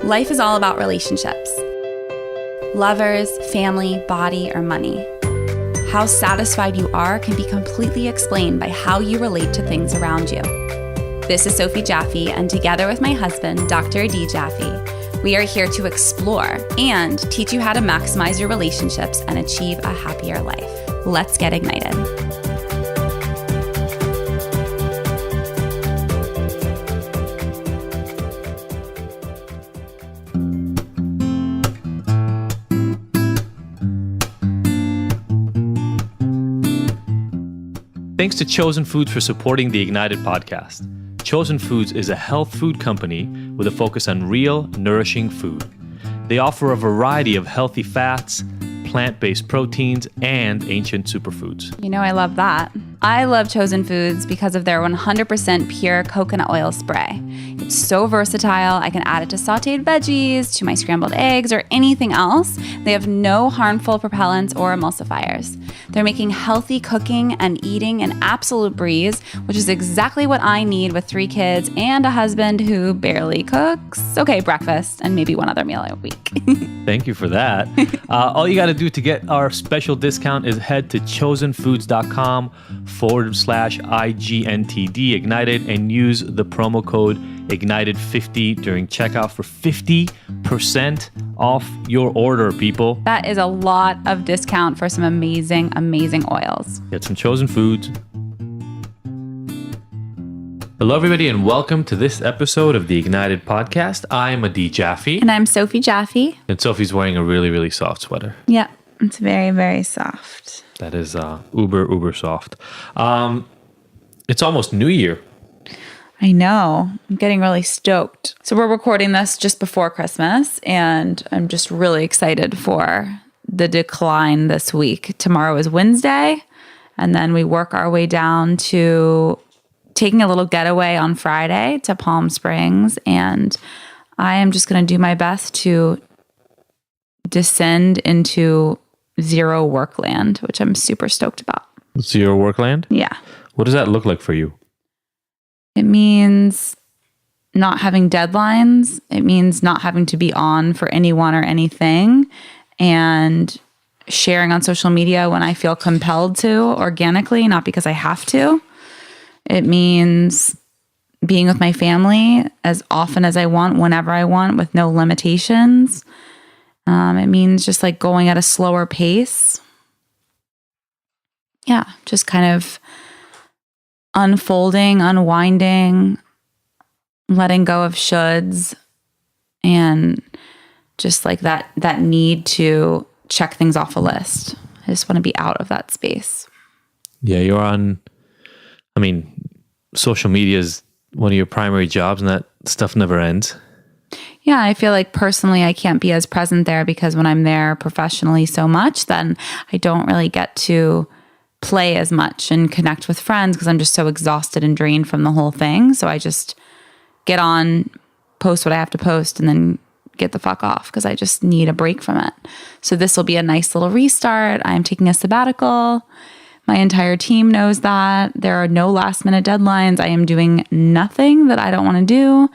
Life is all about relationships. Lovers, family, body, or money. How satisfied you are can be completely explained by how you relate to things around you. This is Sophie Jaffe, and together with my husband, Dr. D. Jaffe, we are here to explore and teach you how to maximize your relationships and achieve a happier life. Let's get ignited. Thanks to Chosen Foods for supporting the Ignited podcast. Chosen Foods is a health food company with a focus on real, nourishing food. They offer a variety of healthy fats, plant-based proteins, and ancient superfoods. You know, I love that. I love Chosen Foods because of their 100% pure coconut oil spray. It's so versatile. I can add it to sauteed veggies, to my scrambled eggs, or anything else. They have no harmful propellants or emulsifiers. They're making healthy cooking and eating an absolute breeze, which is exactly what I need with 3 kids and a husband who barely cooks. Okay, breakfast and maybe one other meal a week. Thank you for that. All you got to do to get our special discount is head to chosenfoods.com/IGNTD Ignited and use the promo code Ignited50 during checkout for 50% off your order, people. That is a lot of discount for some amazing, amazing oils. Get some Chosen Foods. Hello, everybody, and welcome to this episode of the Ignited podcast. I'm Adi Jaffe. And I'm Sophie Jaffe. And Sophie's wearing a really, really soft sweater. Yeah, it's very, very soft. That is uber soft. It's almost New Year. I know. I'm getting really stoked. So we're recording this just before Christmas, and I'm just really excited for the decline this week. Tomorrow is Wednesday, and then we work our way down to taking a little getaway on Friday to Palm Springs, and I am just going to do my best to descend into zero workland, which I'm super stoked about. Zero workland? Yeah. What does that look like for you? It means not having deadlines. It means not having to be on for anyone or anything, and sharing on social media when I feel compelled to, organically, not because I have to. It means being with my family as often as I want, whenever I want, with no limitations. It means just like going at a slower pace. Yeah, just kind of unfolding, unwinding, letting go of shoulds, and just like that need to check things off a list. I just want to be out of that space. Yeah, you're on, social media is one of your primary jobs, and that stuff never ends. Yeah, I feel like personally I can't be as present there because when I'm there professionally so much, then I don't really get to play as much and connect with friends because I'm just so exhausted and drained from the whole thing. So I just get on, post what I have to post, and then get the fuck off because I just need a break from it. So this will be a nice little restart. I'm taking a sabbatical. My entire team knows that. There are no last minute deadlines. I am doing nothing that I don't want to do.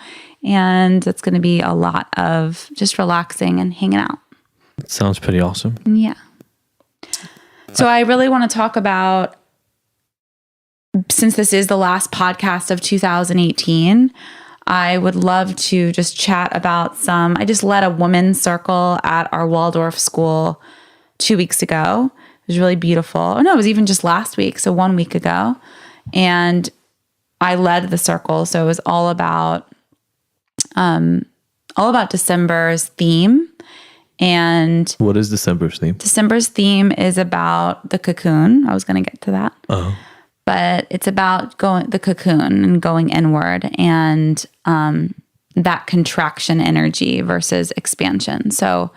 And it's going to be a lot of just relaxing and hanging out. Sounds pretty awesome. Yeah. So I really want to talk about, since this is the last podcast of 2018, I would love to just chat about I just led a women's circle at our Waldorf school 2 weeks ago. It was really beautiful. Oh, no, it was even just last week. So 1 week ago. And I led the circle. So it was all about December's theme. And what is December's theme? December's theme is about the cocoon. I was going to get to that. Uh-huh. But it's about the cocoon and going inward, and that contraction energy versus expansion. So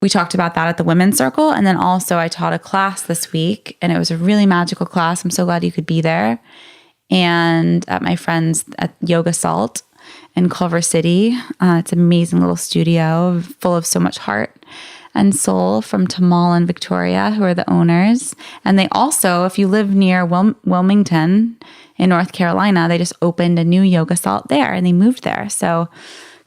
we talked about that at the women's circle. And then also I taught a class this week, and it was a really magical class. I'm so glad you could be there. And at my friend's at Yoga Salt in Culver City. It's an amazing little studio full of so much heart and soul from Tamal and Victoria, who are the owners. And they also, if you live near Wilmington in North Carolina, they just opened a new Yoga Salt there, and they moved there. So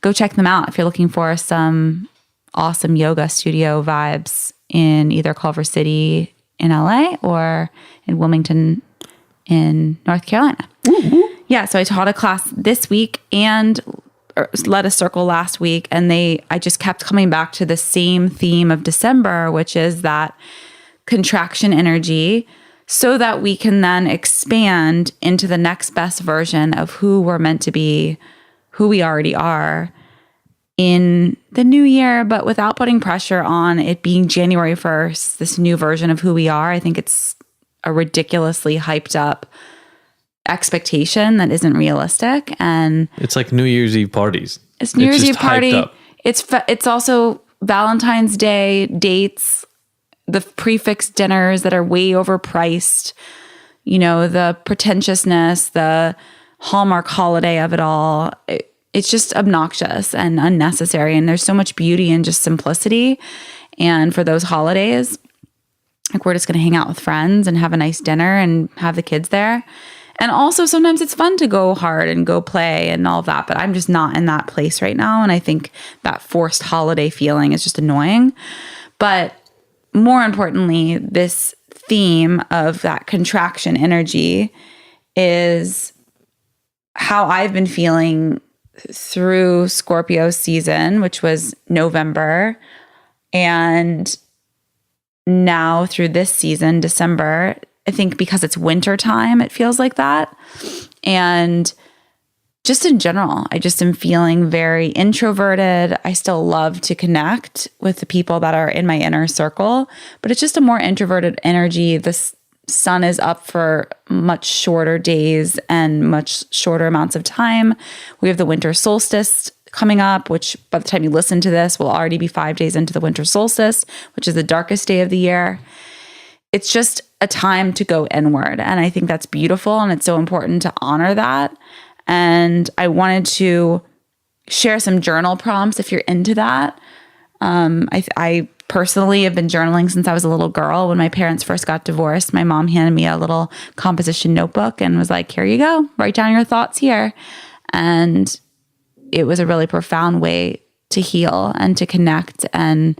go check them out if you're looking for some awesome yoga studio vibes in either Culver City in LA or in Wilmington in North Carolina. Ooh. Yeah, so I taught a class this week and led a circle last week, and I just kept coming back to the same theme of December, which is that contraction energy, so that we can then expand into the next best version of who we're meant to be, who we already are in the new year, but without putting pressure on it being January 1st, this new version of who we are. I think it's a ridiculously hyped up expectation that isn't realistic. And it's like New Year's Eve parties. It's New Year's Eve just hyped party. up. It's also Valentine's Day dates, the prefix dinners that are way overpriced, the pretentiousness, the Hallmark holiday of it all. It's just obnoxious and unnecessary. And there's so much beauty in just simplicity. And for those holidays, like, we're just going to hang out with friends and have a nice dinner and have the kids there. And also sometimes it's fun to go hard and go play and all of that, but I'm just not in that place right now. And I think that forced holiday feeling is just annoying. But more importantly, this theme of that contraction energy is how I've been feeling through Scorpio season, which was November, and now through this season, December. I think because it's winter time, it feels like that. And just in general, I just am feeling very introverted. I still love to connect with the people that are in my inner circle, but it's just a more introverted energy. The sun is up for much shorter days and much shorter amounts of time. We have the winter solstice coming up, which by the time you listen to this will already be 5 days into the winter solstice, which is the darkest day of the year. It's just a time to go inward. And I think that's beautiful. And it's so important to honor that. And I wanted to share some journal prompts if you're into that. I personally have been journaling since I was a little girl. When my parents first got divorced, my mom handed me a little composition notebook and was like, here you go, write down your thoughts here. And it was a really profound way to heal and to connect and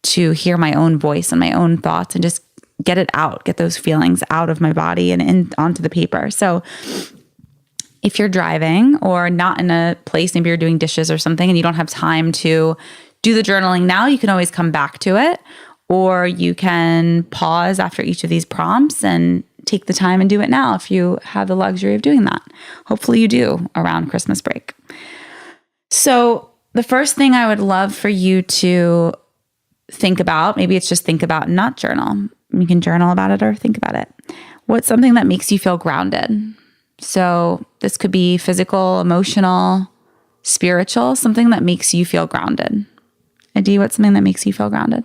to hear my own voice and my own thoughts and just get it out, get those feelings out of my body and onto the paper. So if you're driving or not in a place, maybe you're doing dishes or something and you don't have time to do the journaling now, you can always come back to it, or you can pause after each of these prompts and take the time and do it now if you have the luxury of doing that. Hopefully you do around Christmas break. So the first thing I would love for you to think about, maybe it's just think about and not journal. You can journal about it or think about it. What's something that makes you feel grounded? So this could be physical, emotional, spiritual, something that makes you feel grounded. Adi, what's something that makes you feel grounded?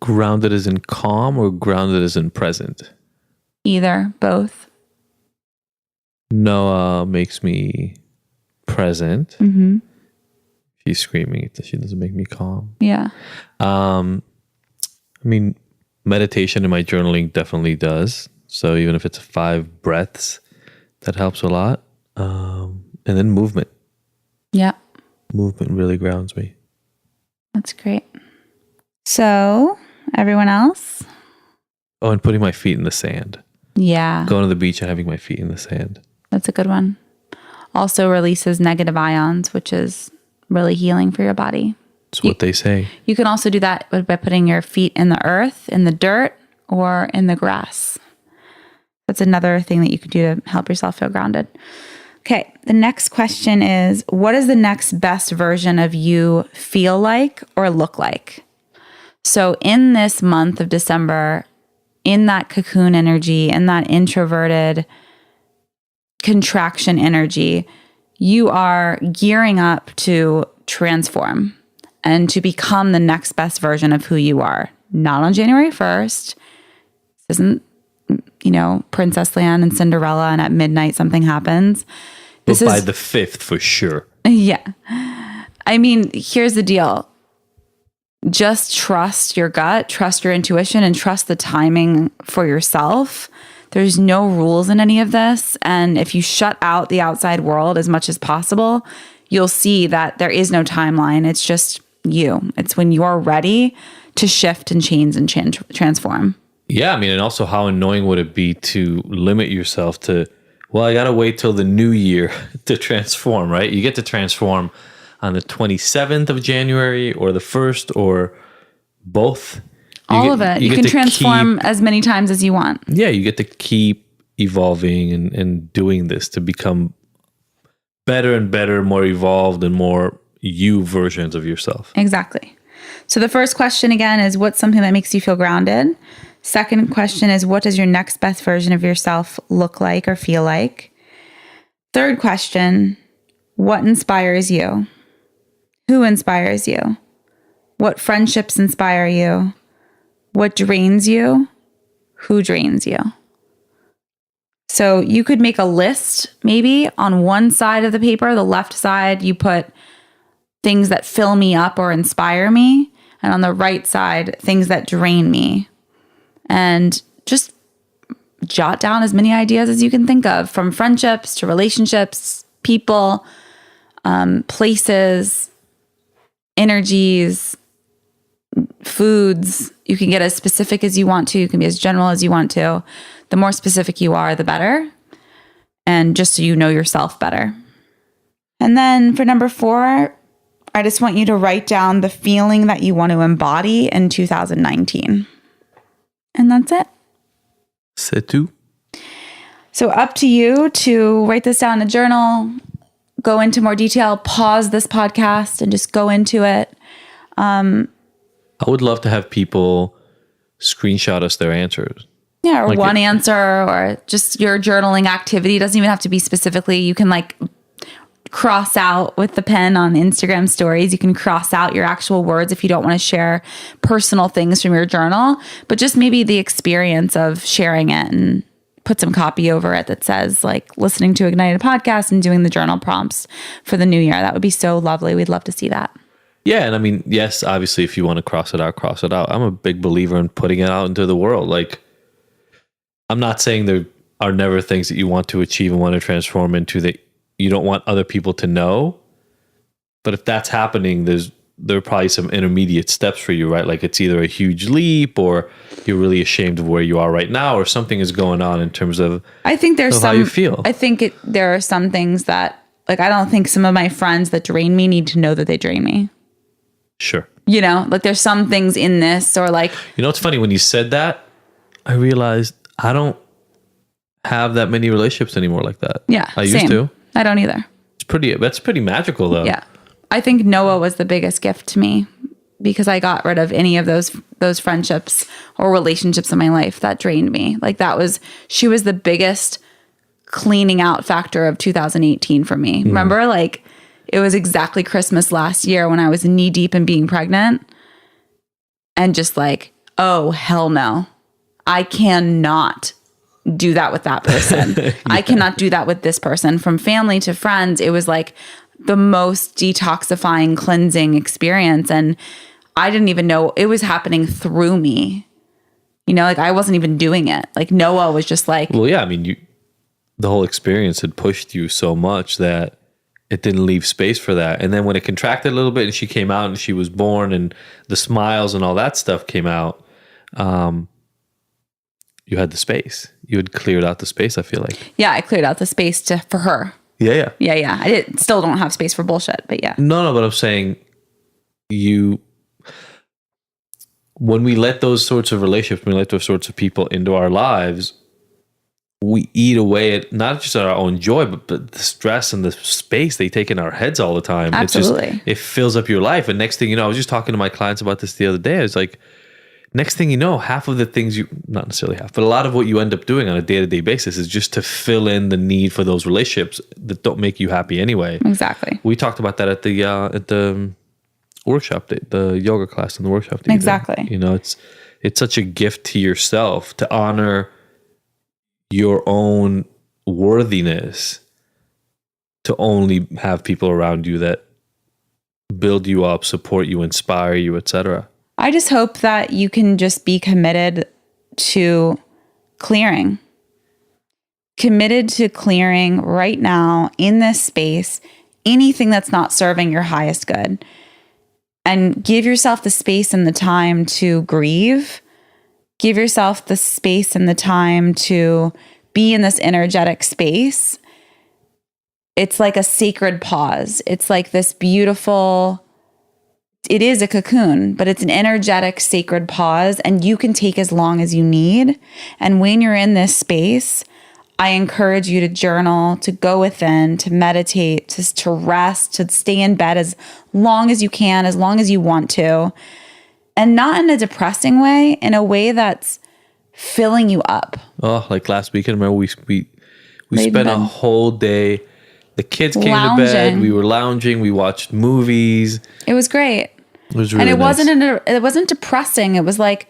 Grounded as in calm or grounded as in present? Either, both. Noah makes me present. Mm-hmm. She's screaming. She doesn't make me calm. Yeah. Meditation in my journaling definitely does. So even if it's 5 breaths, that helps a lot. And then movement. Yeah. Movement really grounds me. That's great. So, everyone else? Oh, and putting my feet in the sand. Yeah. Going to the beach and having my feet in the sand. That's a good one. Also releases negative ions, which is really healing for your body. It's what they say. You can also do that by putting your feet in the earth, in the dirt, or in the grass. That's another thing that you could do to help yourself feel grounded. Okay, the next question is, what does the next best version of you feel like or look like? So in this month of December, in that cocoon energy, in that introverted contraction energy, you are gearing up to transform and to become the next best version of who you are. Not on January 1st. This isn't, Princess Land and Cinderella and at midnight something happens. But by the 5th for sure. Yeah. Here's the deal. Just trust your gut, trust your intuition, and trust the timing for yourself There's no rules in any of this. And if you shut out the outside world as much as possible, you'll see that there is no timeline. It's just you. It's when you're ready to shift and change and transform. Yeah, I mean, and also how annoying would it be to limit yourself to, well, I got to wait till the new year to transform, right? You get to transform on the 27th of January or the 1st or both. All of it. You can transform as many times as you want. Yeah, you get to keep evolving and doing this to become better and better, more evolved and more you versions of yourself. Exactly. So the first question again is, what's something that makes you feel grounded? Second question is, what does your next best version of yourself look like or feel like? Third question, what inspires you? Who inspires you? What friendships inspire you? What drains you? Who drains you? So you could make a list, maybe on one side of the paper, the left side, you put things that fill me up or inspire me. And on the right side, things that drain me. And just jot down as many ideas as you can think of, from friendships to relationships, people, places, energies, foods. You can get as specific as you want to. You can be as general as you want to. The more specific you are, the better. And just so you know yourself better. And then for number 4, I just want you to write down the feeling that you want to embody in 2019. And that's it. C'est tout. So up to you to write this down in a journal, go into more detail, pause this podcast and just go into it. I would love to have people screenshot us their answers. Yeah, or like one answer, or just your journaling activity. It doesn't even have to be specifically. You can like cross out with the pen on Instagram stories. You can cross out your actual words if you don't want to share personal things from your journal, but just maybe the experience of sharing it, and put some copy over it that says like listening to Ignited podcast and doing the journal prompts for the new year. That would be so lovely. We'd love to see that. Yeah. And I mean, yes, obviously if you want to cross it out, cross it out. I'm a big believer in putting it out into the world. Like, I'm not saying there are never things that you want to achieve and want to transform into that you don't want other people to know. But if that's happening, there are probably some intermediate steps for you, right? Like it's either a huge leap or you're really ashamed of where you are right now, or something is going on in terms of I think there's how you feel. I think there are some things that, like, I don't think some of my friends that drain me need to know that they drain me. Sure. You know, like there's some things in this, or like, you know, it's funny when you said that, I realized I don't have that many relationships anymore like that. Yeah. I used to. I don't either. That's pretty magical though. Yeah. I think Noah was the biggest gift to me, because I got rid of any of those friendships or relationships in my life that drained me. Like she was the biggest cleaning out factor of 2018 for me. Remember, like it was exactly Christmas last year when I was knee deep in being pregnant and just like, oh, hell no. I cannot do that with that person. Yeah. I cannot do that with this person. From family to friends, it was like the most detoxifying, cleansing experience. And I didn't even know it was happening through me. You know, like I wasn't even doing it. Like Noah was just like... Well, yeah, I mean, the whole experience had pushed you so much that it didn't leave space for that. And then when it contracted a little bit and she came out and she was born and the smiles and all that stuff came out, you had the space. You had cleared out the space, I feel like. Yeah, I cleared out the space for her. Yeah. I still don't have space for bullshit, but yeah. No, but I'm saying when we let those sorts of relationships, when we let those sorts of people into our lives, we eat away at not just our own joy, but the stress and the space they take in our heads all the time. Absolutely. It fills up your life. And next thing you know, I was just talking to my clients about this the other day. I was like, next thing you know, half of the things not necessarily half, but a lot of what you end up doing on a day-to-day basis is just to fill in the need for those relationships that don't make you happy anyway. Exactly. We talked about that at the workshop, the yoga class and the workshop. Exactly. You know, it's such a gift to yourself to honor your own worthiness, to only have people around you that build you up, support you, inspire you, etc. I just hope that you can just be committed to clearing committed to clearing right now in this space anything that's not serving your highest good. And give yourself the space and the time to grieve. Give yourself the space and the time to be in this energetic space. It's like a sacred pause. It's like this beautiful, it is a cocoon, but it's an energetic, sacred pause, and you can take as long as you need. And when you're in this space, I encourage you to journal, to go within, to meditate, to rest, to stay in bed as long as you can, as long as you want to. And not in a depressing way, in a way that's filling you up. Oh, like last weekend, remember we spent a whole day. The kids came to bed. We were lounging. We watched movies. It was great. It was really nice. And it wasn't depressing. It was like,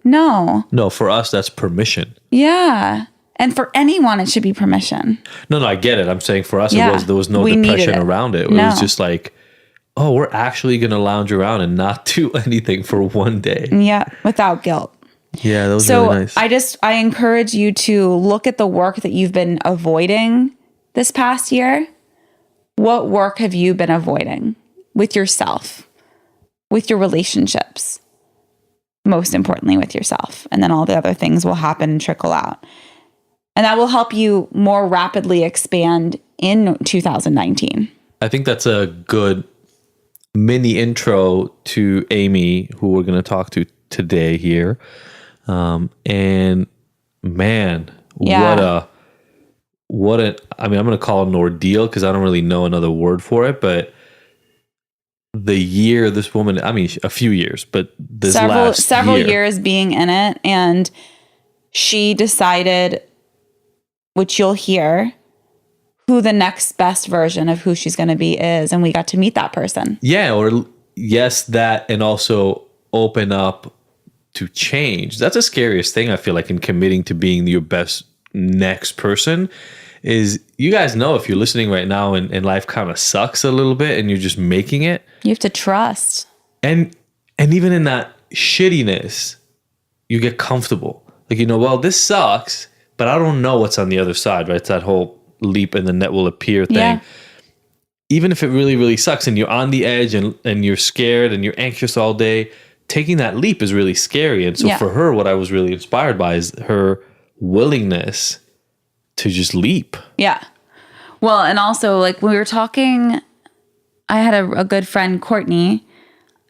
no. No, for us, that's permission. Yeah. And for anyone, it should be permission. No, I get it. I'm saying for us, there was no depression around it. It was just like, oh, we're actually going to lounge around and not do anything for one day. Yeah, without guilt. Yeah, that was really nice. So I encourage you to look at the work that you've been avoiding this past year. What work have you been avoiding with yourself, with your relationships, most importantly with yourself? And then all the other things will happen and trickle out. And that will help you more rapidly expand in 2019. I think that's a good mini intro to Amy, who we're going to talk to today here. And man, what I'm going to call it an ordeal because I don't really know another word for it, but the year this woman, a few years, but several years being in it. And she decided, which you'll hear, who the next best version of who she's going to be is. And we got to meet that person. Yeah. Or yes, that, and also open up to change. That's the scariest thing, I feel like, in committing to being your best next person is, you guys know, if you're listening right now and life kind of sucks a little bit and you're just making it, you have to trust. And even in that shittiness, you get comfortable. Like, well, this sucks, but I don't know what's on the other side, right? It's that whole leap and the net will appear thing. Yeah. Even if it really, really sucks and you're on the edge and you're scared and you're anxious all day, taking that leap is really scary. And so for her, what I was really inspired by is her willingness to just leap. Yeah. Well, and also, like, when we were talking, I had a good friend, Courtney,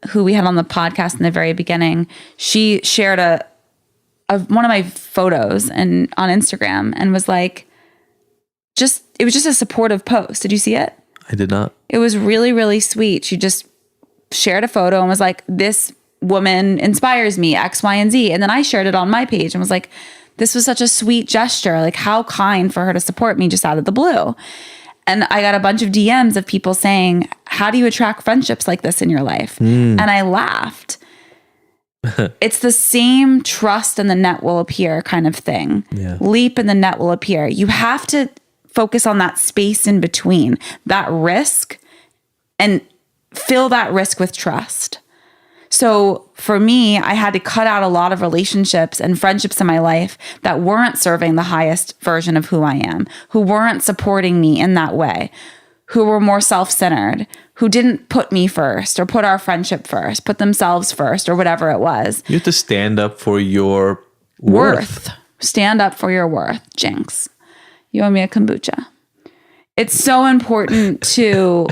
who we had on the podcast in the very beginning. She shared one of my photos on Instagram and was like, it was just a supportive post. Did you see it? I did not. It was really, really sweet. She just shared a photo and was like, this woman inspires me, X, Y, and Z. And then I shared it on my page and was like, this was such a sweet gesture. Like, how kind for her to support me just out of the blue. And I got a bunch of DMs of people saying, how do you attract friendships like this in your life? And I laughed. It's the same trust and the net will appear kind of thing. Yeah. Leap and the net will appear. You have to focus on that space in between, that risk, and fill that risk with trust. So for me, I had to cut out a lot of relationships and friendships in my life that weren't serving the highest version of who I am, who weren't supporting me in that way, who were more self-centered, who didn't put me first or put our friendship first, put themselves first or whatever it was. You have to stand up for your worth. Stand up for your worth. Jinx. You owe me a kombucha. It's so important to...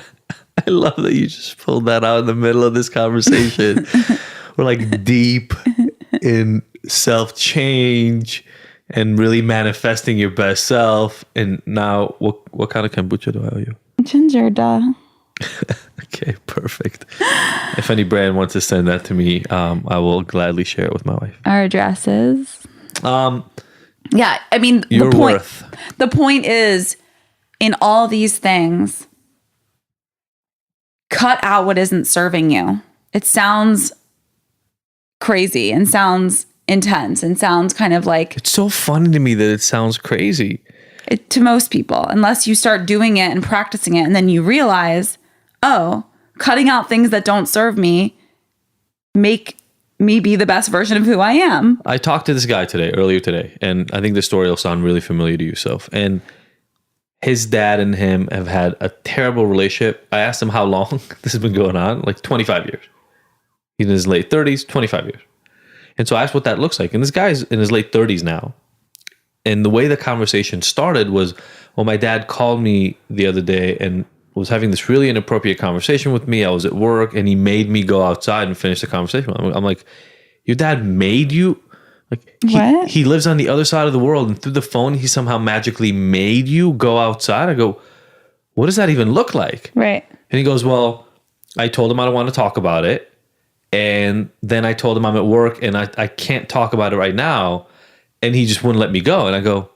I love that you just pulled that out in the middle of this conversation. We're like deep in self-change and really manifesting your best self. And now, what kind of kombucha do I owe you? Ginger, duh. Okay, perfect. If any brand wants to send that to me, I will gladly share it with my wife. Our address is? Yeah, your worth. The point is, in all these things, cut out what isn't serving you. It sounds crazy and sounds intense and sounds kind of like... It's so funny to me that it sounds crazy. To most people, unless you start doing it and practicing it, and then you realize, oh, cutting out things that don't serve me make me be the best version of who I am. I talked to this guy earlier today, and I think this story will sound really familiar to you, Soph. And his dad and him have had a terrible relationship. I asked him how long this has been going on, like 25 years. He's in his late 30s, 25 years. And so I asked what that looks like. And this guy's in his late 30s now. And the way the conversation started was, well, my dad called me the other day and was having this really inappropriate conversation with me. I was at work and he made me go outside and finish the conversation. I'm like, your dad made you? Like, What? He lives on the other side of the world, and through the phone, he somehow magically made you go outside. I go, what does that even look like? Right. And he goes, well, I told him I don't want to talk about it. And then I told him I'm at work and I can't talk about it right now. And he just wouldn't let me go. And I go,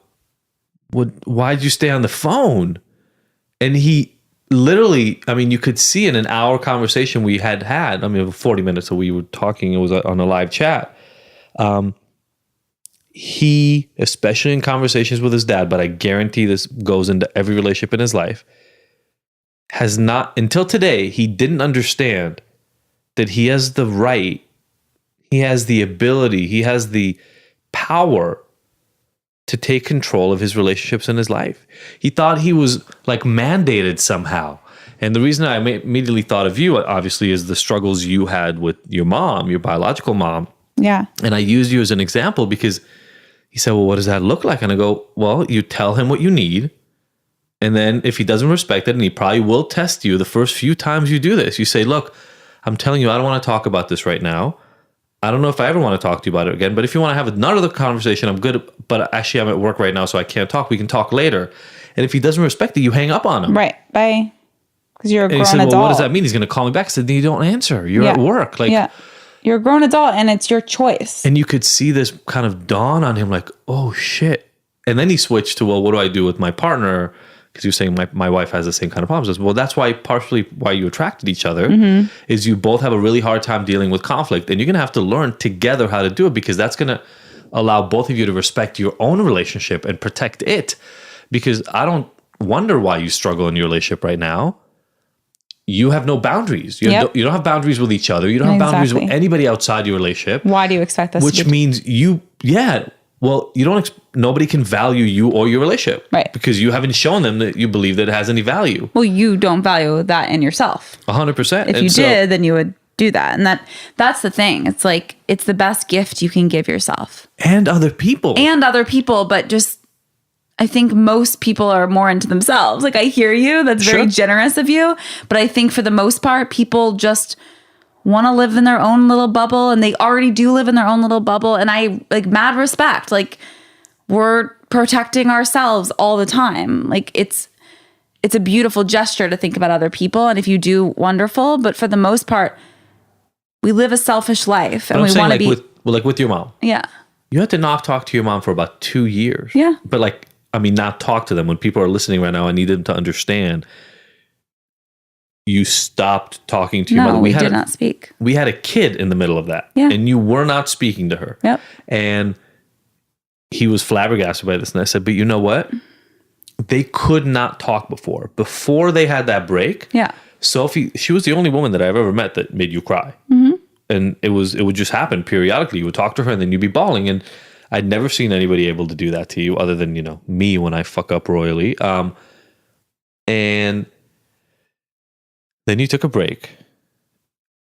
why'd you stay on the phone? And he literally, I mean, you could see in an hour conversation we had, I mean, 40 minutes that we were talking, it was on a live chat. He, especially in conversations with his dad, but I guarantee this goes into every relationship in his life, has not, until today, he didn't understand that he has the right, he has the ability, he has the power to take control of his relationships in his life. He thought he was like mandated somehow. And the reason I immediately thought of you, obviously, is the struggles you had with your mom, your biological mom. Yeah. And I used you as an example because he said, well, what does that look like? And I go, well, you tell him what you need. And then if he doesn't respect it, and he probably will test you the first few times you do this, you say, look, I'm telling you, I don't want to talk about this right now. I don't know if I ever want to talk to you about it again, but if you want to have another conversation, I'm good. But actually, I'm at work right now, so I can't talk. We can talk later. And if he doesn't respect it, you hang up on him. Right. Bye. Because you're a grown he said, adult. well, what does that mean? He's going to call me back. I said, then you don't answer. You're at work. Like, yeah. You're a grown adult and it's your choice. And you could see this kind of dawn on him like, oh, shit. And then he switched to, well, what do I do with my partner? Because you're saying my wife has the same kind of problems. Well, that's partially why you attracted each other, is you both have a really hard time dealing with conflict. And you're going to have to learn together how to do it, because that's going to allow both of you to respect your own relationship and protect it. Because I don't wonder why you struggle in your relationship right now. You have no boundaries. You don't have boundaries with each other. You don't have boundaries with anybody outside your relationship. Why do you expect us Which means nobody can value you or your relationship. Right. Because you haven't shown them that you believe that it has any value. Well, you don't value that in yourself. 100%. If you did, then you would do that. And that's the thing. It's like, it's the best gift you can give yourself. And other people. But just, I think most people are more into themselves. Like, I hear you. That's very generous of you. But I think for the most part, people just want to live in their own little bubble, and they already do live in their own little bubble. And I like mad respect. Like, we're protecting ourselves all the time. Like, it's a beautiful gesture to think about other people. And if you do, wonderful. But for the most part, we live a selfish life, and we want to be with your mom. Yeah. You had to not talk to your mom for about 2 years. Yeah. But not talk to them. When people are listening right now, I need them to understand. You stopped talking to your mother. We did not speak. We had a kid in the middle of that. Yeah. And you were not speaking to her. Yep. And he was flabbergasted by this. And I said, but you know what? They could not talk before. Before they had that break. Yeah. Sophie, she was the only woman that I've ever met that made you cry. Mm-hmm. And it would just happen periodically. You would talk to her and then you'd be bawling. And I'd never seen anybody able to do that to you other than, me when I fuck up royally. And then you took a break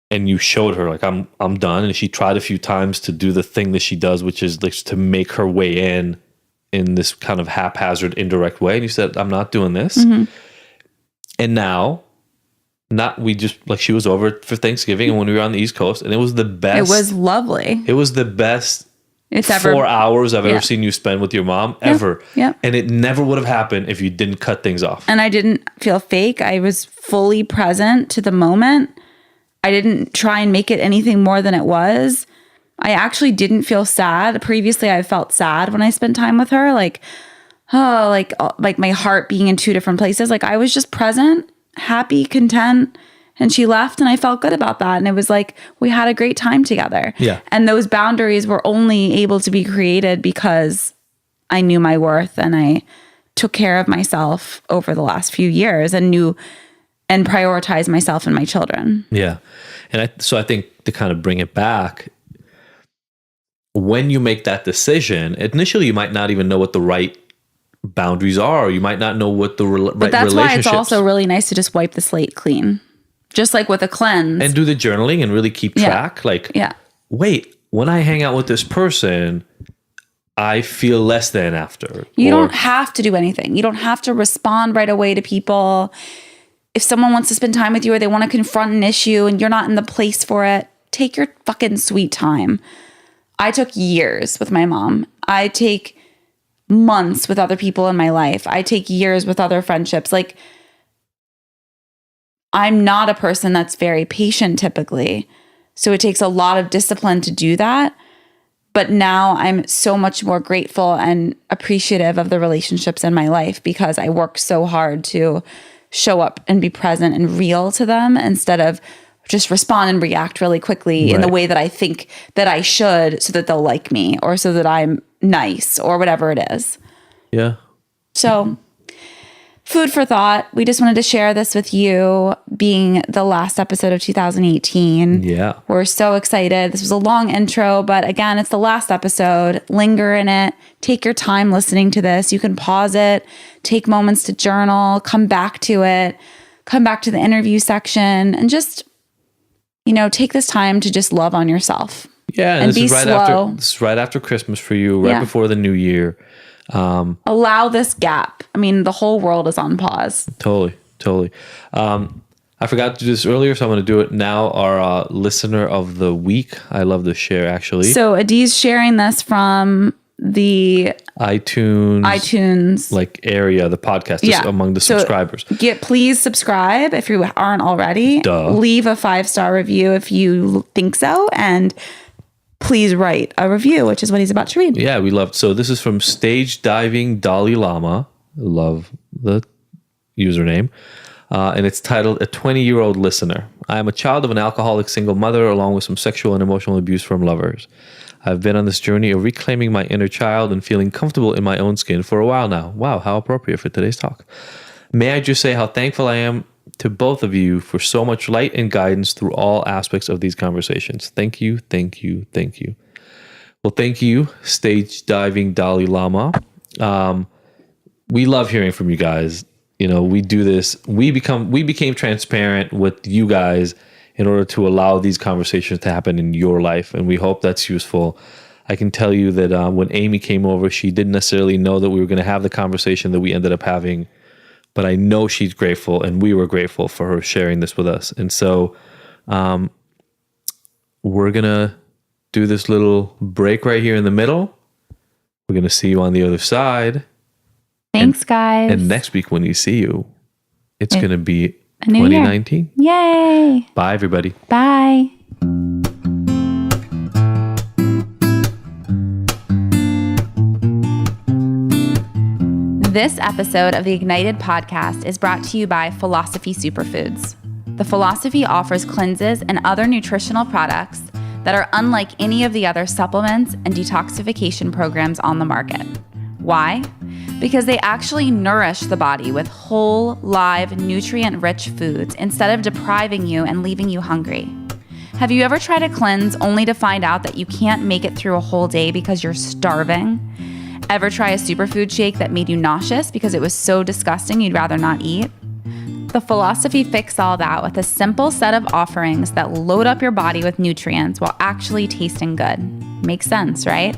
and you showed her like, I'm done. And she tried a few times to do the thing that she does, which is like to make her way in this kind of haphazard, indirect way. And you said, I'm not doing this. Mm-hmm. And now, she was over for Thanksgiving and when we were on the East Coast, and it was the best. It was lovely. It was the best it's 4 hours I've ever seen you spend with your mom, ever. Yeah. And it never would have happened if you didn't cut things off. And I didn't feel fake. I was fully present to the moment. I didn't try and make it anything more than it was. I actually didn't feel sad. Previously, I felt sad when I spent time with her. Like my heart being in two different places. Like, I was just present, happy, content. And she left and I felt good about that. And it was like, we had a great time together. Yeah. And those boundaries were only able to be created because I knew my worth and I took care of myself over the last few years and prioritized myself and my children. Yeah. And so I think to kind of bring it back, when you make that decision, initially you might not even know what the right boundaries are. Or you might not know what the right But that's why it's relationships. also really nice to just wipe the slate clean. Just like with a cleanse. And do the journaling and really keep track. Like, wait, when I hang out with this person, I feel less than after. You don't have to do anything. You don't have to respond right away to people. If someone wants to spend time with you or they want to confront an issue and you're not in the place for it, take your fucking sweet time. I took years with my mom. I take months with other people in my life. I take years with other friendships. Like, I'm not a person that's very patient typically. So it takes a lot of discipline to do that. But now I'm so much more grateful and appreciative of the relationships in my life because I work so hard to show up and be present and real to them instead of just respond and react really quickly in the way that I think that I should so that they'll like me or so that I'm nice or whatever it is. Yeah. So food for thought. We just wanted to share this with you being the last episode of 2018. Yeah. We're so excited. This was a long intro, but again, it's the last episode. Linger in it. Take your time listening to this. You can pause it, take moments to journal, come back to it, come back to the interview section and just, take this time to just love on yourself. Yeah. And this is right after Christmas for you, right before the new year. Allow this gap. I mean, the whole world is on pause. Totally. I forgot to do this earlier, so I'm going to do it now. Our listener of the week. I love this share, actually. So Adi's sharing this from the iTunes like area, the podcast, just among the subscribers. Please subscribe if you aren't already. Leave a 5-star review if you think so, and please write a review, which is what he's about to read. Yeah, we loved. So this is from Stage Diving Dalai Lama. Love the username. And it's titled, A 20-Year-Old Listener. I am a child of an alcoholic single mother, along with some sexual and emotional abuse from lovers. I've been on this journey of reclaiming my inner child and feeling comfortable in my own skin for a while now. Wow, how appropriate for today's talk. May I just say how thankful I am to both of you for so much light and guidance through all aspects of these conversations. Thank you. Well, thank you, Stage Diving Dalai Lama. We love hearing from you guys. We do this. We became transparent with you guys in order to allow these conversations to happen in your life, and we hope that's useful. I can tell you that when Amy came over, she didn't necessarily know that we were going to have the conversation that we ended up having, but I know she's grateful, and we were grateful for her sharing this with us. And so we're going to do this little break right here in the middle. We're going to see you on the other side. Thanks, guys. And next week when we see you, it's going to be 2019. Yay. Bye, everybody. Bye. This episode of the Ignited podcast is brought to you by Philosophy Superfoods. The Philosophy offers cleanses and other nutritional products that are unlike any of the other supplements and detoxification programs on the market. Why? Because they actually nourish the body with whole, live, nutrient-rich foods instead of depriving you and leaving you hungry. Have you ever tried a cleanse only to find out that you can't make it through a whole day because you're starving? Ever try a superfood shake that made you nauseous because it was so disgusting you'd rather not eat? The Philosophy fixes all that with a simple set of offerings that load up your body with nutrients while actually tasting good. Makes sense, right?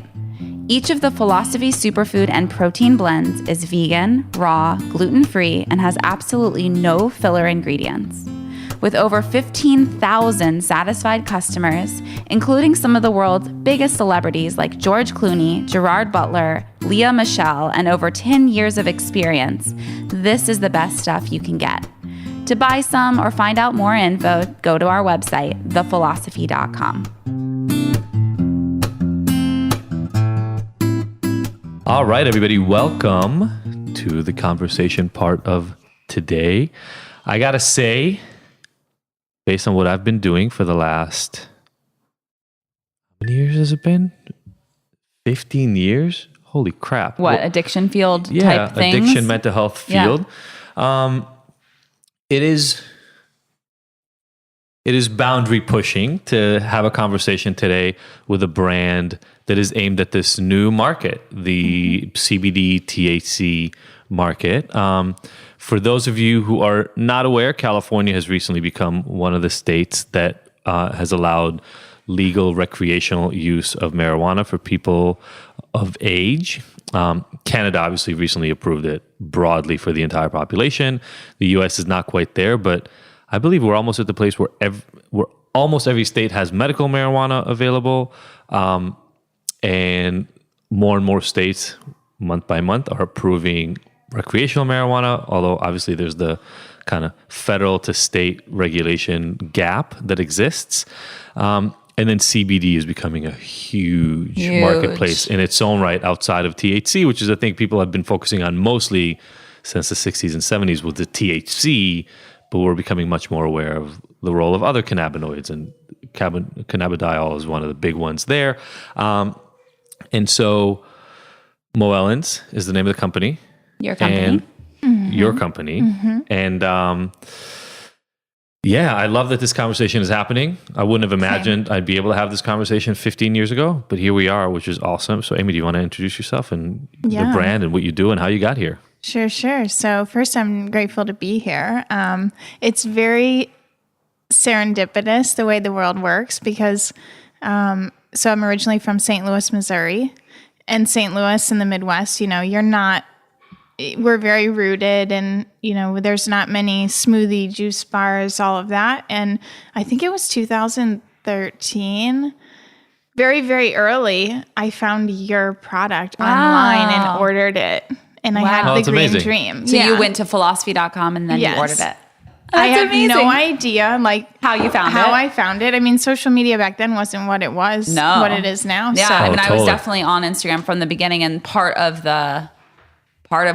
Each of the Philosophy superfood and protein blends is vegan, raw, gluten-free, and has absolutely no filler ingredients. With over 15,000 satisfied customers, including some of the world's biggest celebrities like George Clooney, Gerard Butler, Lea Michele, and over 10 years of experience, this is the best stuff you can get. To buy some or find out more info, go to our website, thephilosophy.com. All right, everybody, welcome to the conversation part of today. I gotta say, based on what I've been doing for the last, how many years has it been? 15 years? Holy crap. What, addiction field type things? Yeah, addiction, mental health field. It is It is boundary pushing to have a conversation today with a brand that is aimed at this new market, the CBD THC market. For those of you who are not aware, California has recently become one of the states that has allowed legal recreational use of marijuana for people of age. Canada obviously recently approved it broadly for the entire population. The US is not quite there, but I believe we're almost at the place where almost every state has medical marijuana available. And more states, month by month, are approving recreational marijuana, although obviously there's the kind of federal to state regulation gap that exists. And then CBD is becoming a huge marketplace in its own right outside of THC, which is, I think, people have been focusing on mostly since the 60s and 70s with the THC, but we're becoming much more aware of the role of other cannabinoids, and cannabidiol is one of the big ones there. And so Mowellens is the name of the company. Your company. And your company. And yeah, I love that this conversation is happening. I wouldn't have imagined I'd be able to have this conversation 15 years ago, but here we are, which is awesome. So Amy, do you want to introduce yourself and the brand and what you do and how you got here? Sure. So first, I'm grateful to be here. It's very serendipitous the way the world works because so I'm originally from St. Louis, Missouri, and St. Louis in the Midwest, we're very rooted, and, there's not many smoothie, juice bars, all of that. And I think it was 2013, very, very early, I found your product online and ordered it. And I had the green dream. So you went to philosophy.com and then you ordered it. I had no idea how you found it. How I found it. I mean, social media back then wasn't what it was, what it is now. Yeah, so. I was definitely on Instagram from the beginning, and part of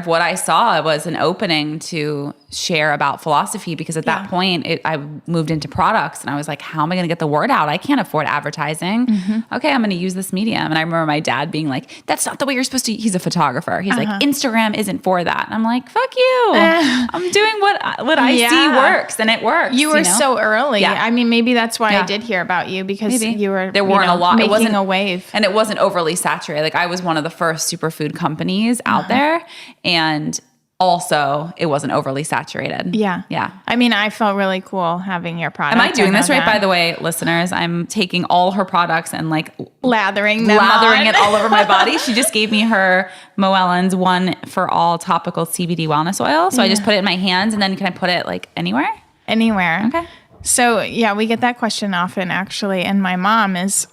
what I saw was an opening to share about philosophy, because at that point I moved into products and I was like, how am I going to get the word out? I can't afford advertising. Okay, I'm going to use this medium. And I remember my dad being like, that's not the way you're supposed to. He's a photographer. He's like, Instagram isn't for that. And I'm like, fuck you. I'm doing what I see works, and it works. You were so early. Yeah. I mean, maybe that's why I did hear about you, because you were there weren't a lot. Making it wasn't a wave. And it wasn't overly saturated. Like, I was one of the first superfood companies out there. And also, it wasn't overly saturated. Yeah. I mean, I felt really cool having your product. Am I doing this right, by the way, listeners? I'm taking all her products and lathering it all over my body. She just gave me her Mowellens One for All topical CBD wellness oil. So I just put it in my hands, and then can I put it anywhere? Anywhere. Okay. So we get that question often, actually. And my mom is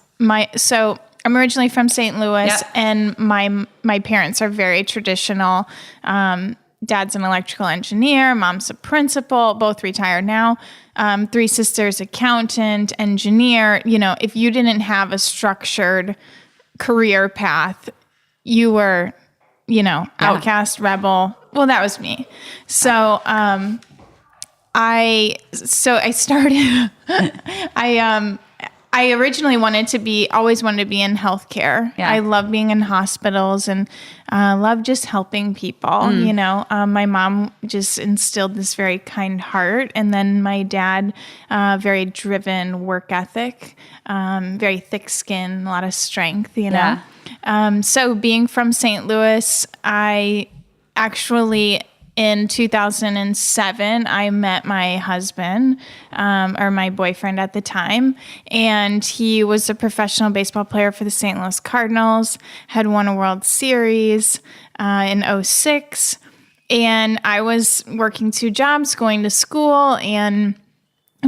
so I'm originally from St. Louis, and my parents are very traditional. Dad's an electrical engineer, mom's a principal, both retired now. 3 sisters, accountant, engineer. If you didn't have a structured career path, you were, outcast, rebel. Well, that was me. So I started. I originally always wanted to be in healthcare. Yeah. I love being in hospitals and love just helping people. My mom just instilled this very kind heart. And then my dad, very driven work ethic, very thick skin, a lot of strength, So being from St. Louis, I actually, in 2007, I met my husband, or my boyfriend at the time, and he was a professional baseball player for the St. Louis Cardinals, had won a World Series in 2006, and I was working 2 jobs, going to school, and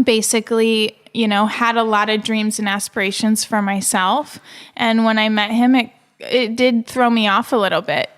basically, had a lot of dreams and aspirations for myself. And when I met him, it did throw me off a little bit.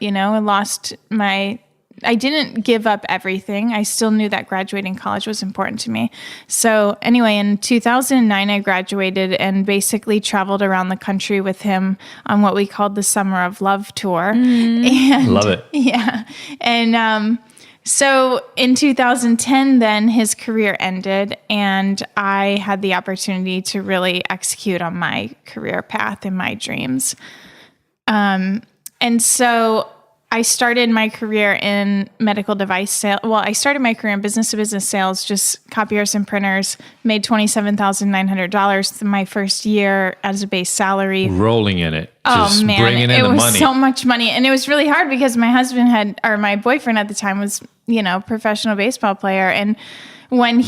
I didn't give up everything. I still knew that graduating college was important to me. So anyway, in 2009, I graduated and basically traveled around the country with him on what we called the Summer of Love tour. And, love it. Yeah. And so in 2010, then his career ended, and I had the opportunity to really execute on my career path and my dreams. And so I started my career in medical device sales. Well, I started my career in business-to-business sales, just copiers and printers, made $27,900 my first year as a base salary. Rolling in it. Just bringing in the money. It was so much money. And it was really hard because my boyfriend at the time was, professional baseball player. And when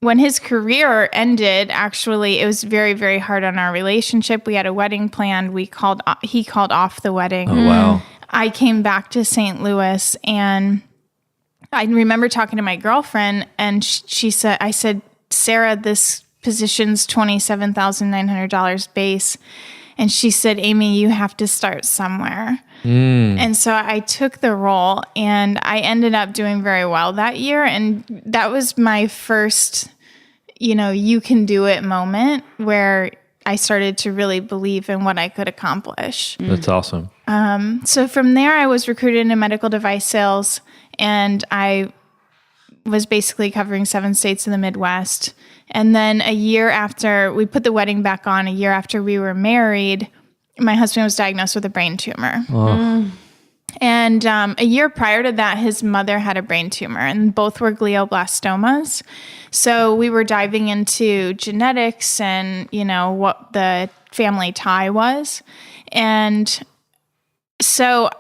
when his career ended, actually, it was very, very hard on our relationship. We had a wedding planned. He called off the wedding. Oh, wow. I came back to St. Louis, and I remember talking to my girlfriend, and I said, Sarah, this position's $27,900 base. And she said, Amy, you have to start somewhere. And so I took the role, and I ended up doing very well that year. And that was my first, you can do it moment where I started to really believe in what I could accomplish. That's awesome. So from there, I was recruited into medical device sales, and I was basically covering 7 states in the Midwest. And then a year after we put the wedding back on, a year after we were married, my husband was diagnosed with a brain tumor. And a year prior to that, his mother had a brain tumor, and both were glioblastomas. So we were diving into genetics and, what the family tie was. And so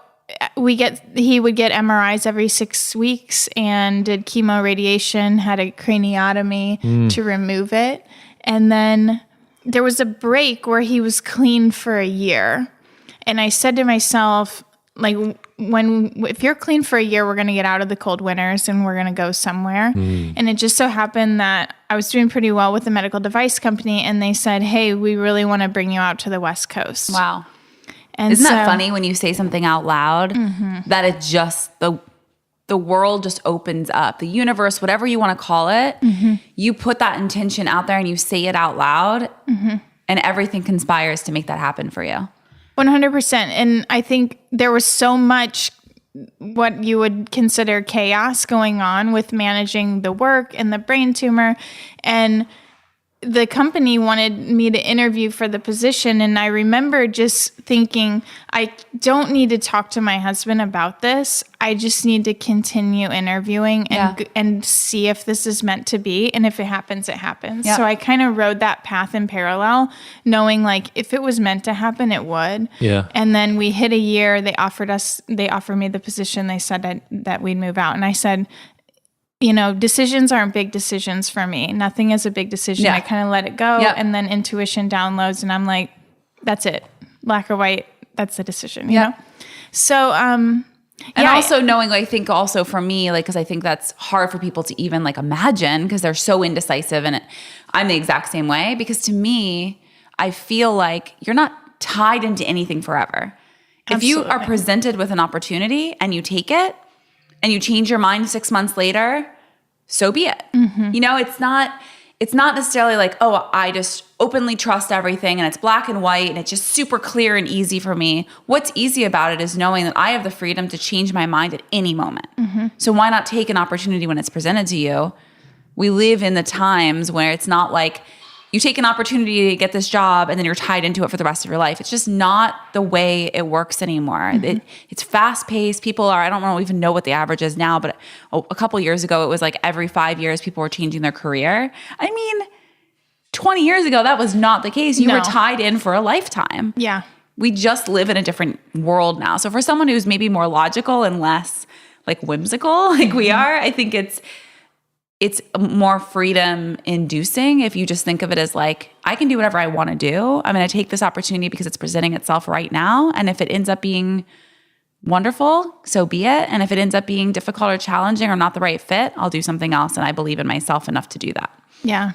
he would get MRIs every 6 weeks and did chemo radiation, had a craniotomy to remove it. And then there was a break where he was clean for a year. And I said to myself, if you're clean for a year, we're going to get out of the cold winters and we're going to go somewhere. And it just so happened that I was doing pretty well with the medical device company, and they said, hey, we really want to bring you out to the West Coast. Wow. And Isn't that funny when you say something out loud, that it just, the world just opens up, the universe, whatever you want to call it, you put that intention out there and you say it out loud, and everything conspires to make that happen for you. 100%. And I think there was so much what you would consider chaos going on with managing the work and the brain tumor. And the company wanted me to interview for the position. And I remember just thinking, I don't need to talk to my husband about this. I just need to continue interviewing and see if this is meant to be. And if it happens, it happens. Yeah. So I kind of rode that path in parallel, knowing if it was meant to happen, it would. Yeah. And then we hit a year. They offered me the position. They said that we'd move out. And I said, decisions aren't big decisions for me. Nothing is a big decision. Yeah. I kind of let it go. Yeah. And then intuition downloads, and I'm like, that's it. Black or white, that's the decision, you know? So, and also knowing, I think also for me, because I think that's hard for people to even imagine, because they're so indecisive, and I'm the exact same way, because to me, I feel like you're not tied into anything forever. Absolutely. If you are presented with an opportunity and you take it, and you change your mind 6 months later, so be it. It's not necessarily I just openly trust everything and it's black and white and it's just super clear and easy for me. What's easy about it is knowing that I have the freedom to change my mind at any moment. So why not take an opportunity when it's presented to you? We live in the times where it's not like you take an opportunity to get this job and then you're tied into it for the rest of your life. It's just not the way it works anymore. It's fast paced. People I don't even know what the average is now, but a couple years ago, it was every 5 years, people were changing their career. 20 years ago, that was not the case. You were tied in for a lifetime. Yeah. We just live in a different world now. So for someone who's maybe more logical and less whimsical we are, I think it's more freedom inducing if you just think of it as I can do whatever I want to do. I'm going to take this opportunity because it's presenting itself right now. And if it ends up being wonderful, so be it. And if it ends up being difficult or challenging or not the right fit, I'll do something else. And I believe in myself enough to do that. Yeah.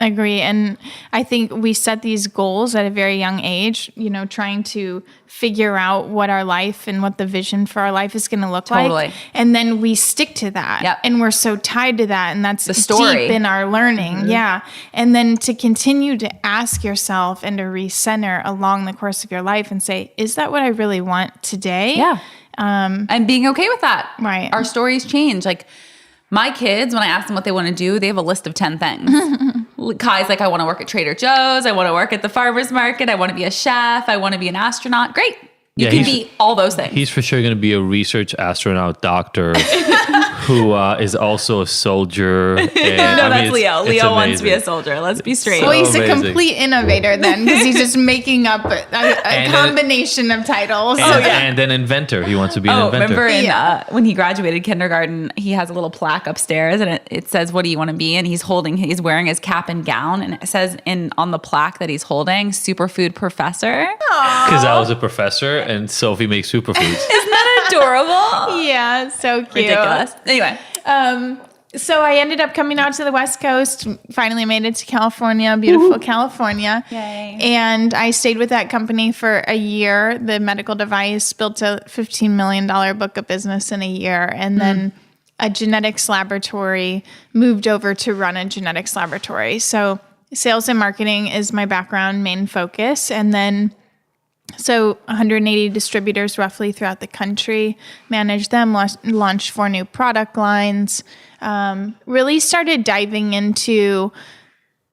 I agree. And I think we set these goals at a very young age, trying to figure out what our life and what the vision for our life is going to look like. And then we stick to that. Yep. And we're so tied to that. And that's the story deep in our learning. Yeah. And then to continue to ask yourself and to recenter along the course of your life and say, is that what I really want today? Yeah. And being okay with that. Right. Our stories change. My kids, when I ask them what they want to do, they have a list of 10 things. Kai's I want to work at Trader Joe's. I want to work at the farmer's market. I want to be a chef. I want to be an astronaut. Great. You can be all those things. He's for sure going to be a research astronaut doctor who is also a soldier. And, that's Leo. Leo wants to be a soldier. Let's be straight. Well, he's a complete innovator then, because he's just making up a combination of titles. And an inventor. He wants to be an inventor. Remember when he graduated kindergarten, he has a little plaque upstairs and it says, "What do you want to be?" And he's wearing his cap and gown, and it says on the plaque that he's holding, "Superfood Professor." Because I was a professor and Sophie makes superfoods. Isn't that adorable? Yeah, so cute. Ridiculous. Anyway. So I ended up coming out to the West Coast, finally made it to California, beautiful California. Yay. And I stayed with that company for a year. The medical device built a $15 million book of business in a year. And then a genetics laboratory moved over to run a genetics laboratory. So sales and marketing is my background, main focus. And then so 180 distributors roughly throughout the country, managed them, launched 4 new product lines, really started diving into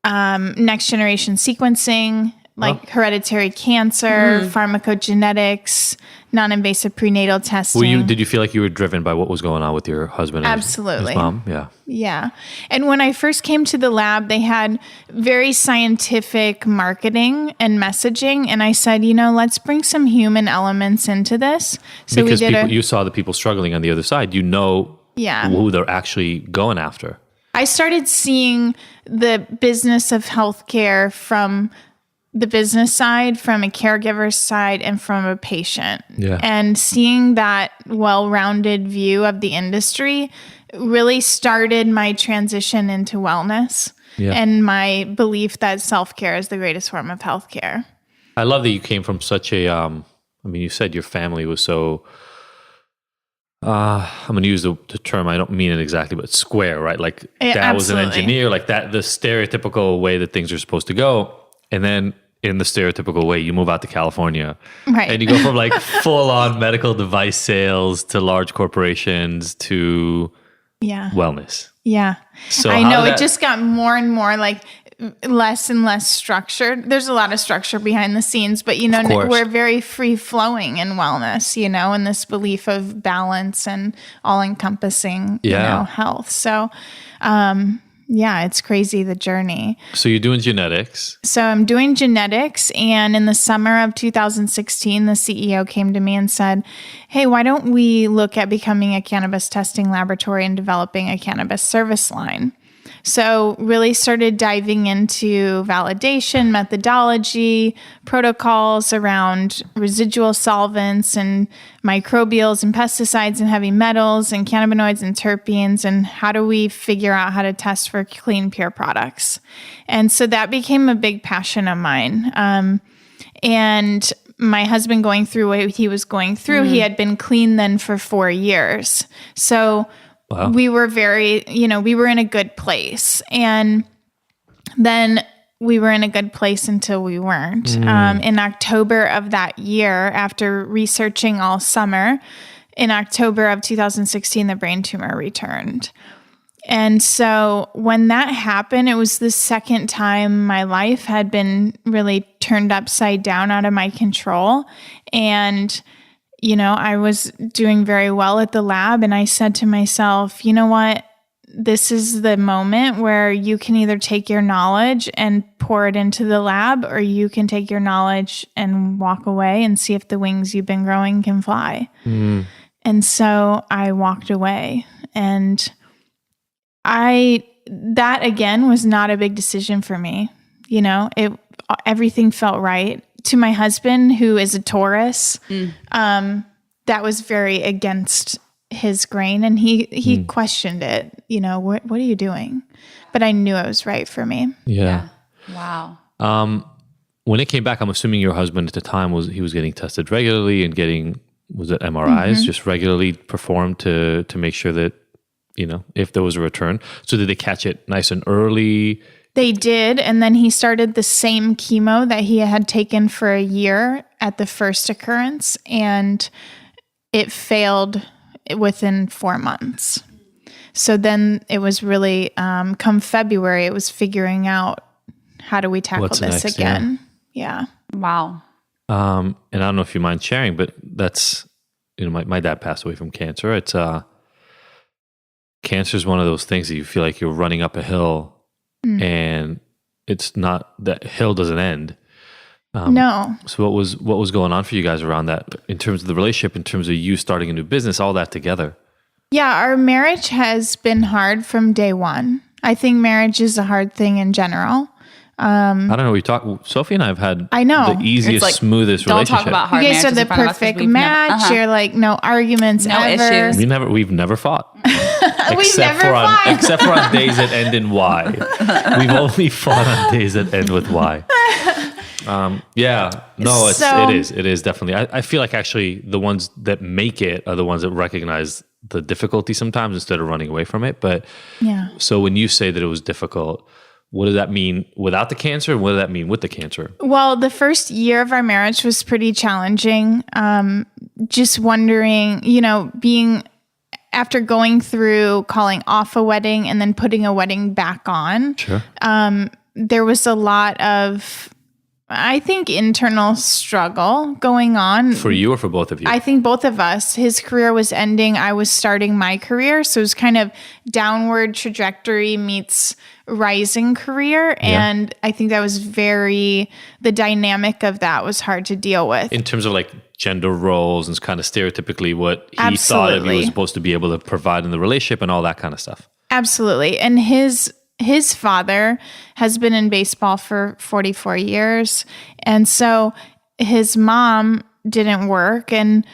next generation sequencing, like hereditary cancer, pharmacogenetics, non-invasive prenatal testing. Did you feel like you were driven by what was going on with your husband and Absolutely. his mom? Yeah. Yeah. And when I first came to the lab, they had very scientific marketing and messaging. And I said, let's bring some human elements into this. So because you saw the people struggling on the other side. You know who they're actually going after. I started seeing the business of healthcare from the business side, from a caregiver's side, and from a patient. Yeah. And seeing that well-rounded view of the industry really started my transition into wellness and my belief that self-care is the greatest form of healthcare. I love that you came from such a, you said your family was so, I'm going to use the term, I don't mean it exactly, but square, right? Like dad was an engineer, like that, the stereotypical way that things are supposed to go. And then in the stereotypical way, you move out to California. Right. And you go from like full-on medical device sales to large corporations to wellness. Yeah. So I know it just got more and more like less and less structured. There's a lot of structure behind the scenes, but we're very free-flowing in wellness, and this belief of balance and all-encompassing, health. So, it's crazy, the journey. So you're doing genetics. So I'm doing genetics. And in the summer of 2016, the CEO came to me and said, hey, why don't we look at becoming a cannabis testing laboratory and developing a cannabis service line? So really started diving into validation, methodology, protocols around residual solvents and microbials and pesticides and heavy metals and cannabinoids and terpenes, and how do we figure out how to test for clean, pure products. And so that became a big passion of mine. And my husband going through what he was going through, he had been clean then for 4 years. So we were we were in a good place. And then we were in a good place until we weren't. In October of that year, after researching all summer, in October of 2016, the brain tumor returned. And so when that happened, it was the second time my life had been really turned upside down out of my control. And I was doing very well at the lab, and I said to myself, you know what? This is the moment where you can either take your knowledge and pour it into the lab, or you can take your knowledge and walk away and see if the wings you've been growing can fly. And so I walked away, and that again was not a big decision for me. Everything felt right. To my husband, who is a Taurus, that was very against his grain, and he questioned it. What are you doing? But I knew it was right for me. Yeah. Wow. When it came back, I'm assuming your husband at the time was getting tested regularly and getting MRIs just regularly performed to make sure that if there was a return. So did they catch it nice and early? They did, and then he started the same chemo that he had taken for a year at the first occurrence, and it failed within 4 months. So then it was really, come February, it was figuring out how do we tackle this again. Yeah. Wow. And I don't know if you mind sharing, but that's, my dad passed away from cancer. It's cancer is one of those things that you feel like you're running up a hill and it's not, that hill doesn't end. No. So what was going on for you guys around that in terms of the relationship, in terms of you starting a new business, all that together? Yeah, our marriage has been hard from day one. I think marriage is a hard thing in general. I don't know. Sophie and I have had the easiest, like, smoothest don't relationship. talk about hard you guys are the perfect match. You're like no arguments, no ever. issues. We've never fought. We've never fought. Except for on days that end in Y. We've only fought on days that end with Y. It is definitely. I feel like actually the ones that make it are the ones that recognize the difficulty sometimes instead of running away from it. But so when you say that it was difficult, what does that mean without the cancer? And what does that mean with the cancer? Well, the first year of our marriage was pretty challenging. Just wondering, being after going through calling off a wedding and then putting a wedding back on. Sure. There was a lot of, I think, internal struggle going on. For you or for both of you? I think both of us. His career was ending. I was starting my career. So it was kind of downward trajectory meets rising career. And I think that was the dynamic of that was hard to deal with. In terms of like gender roles and kind of stereotypically what he thought he was supposed to be able to provide in the relationship and all that kind of stuff. Absolutely. And his father has been in baseball for 44 years. And so his mom didn't work, and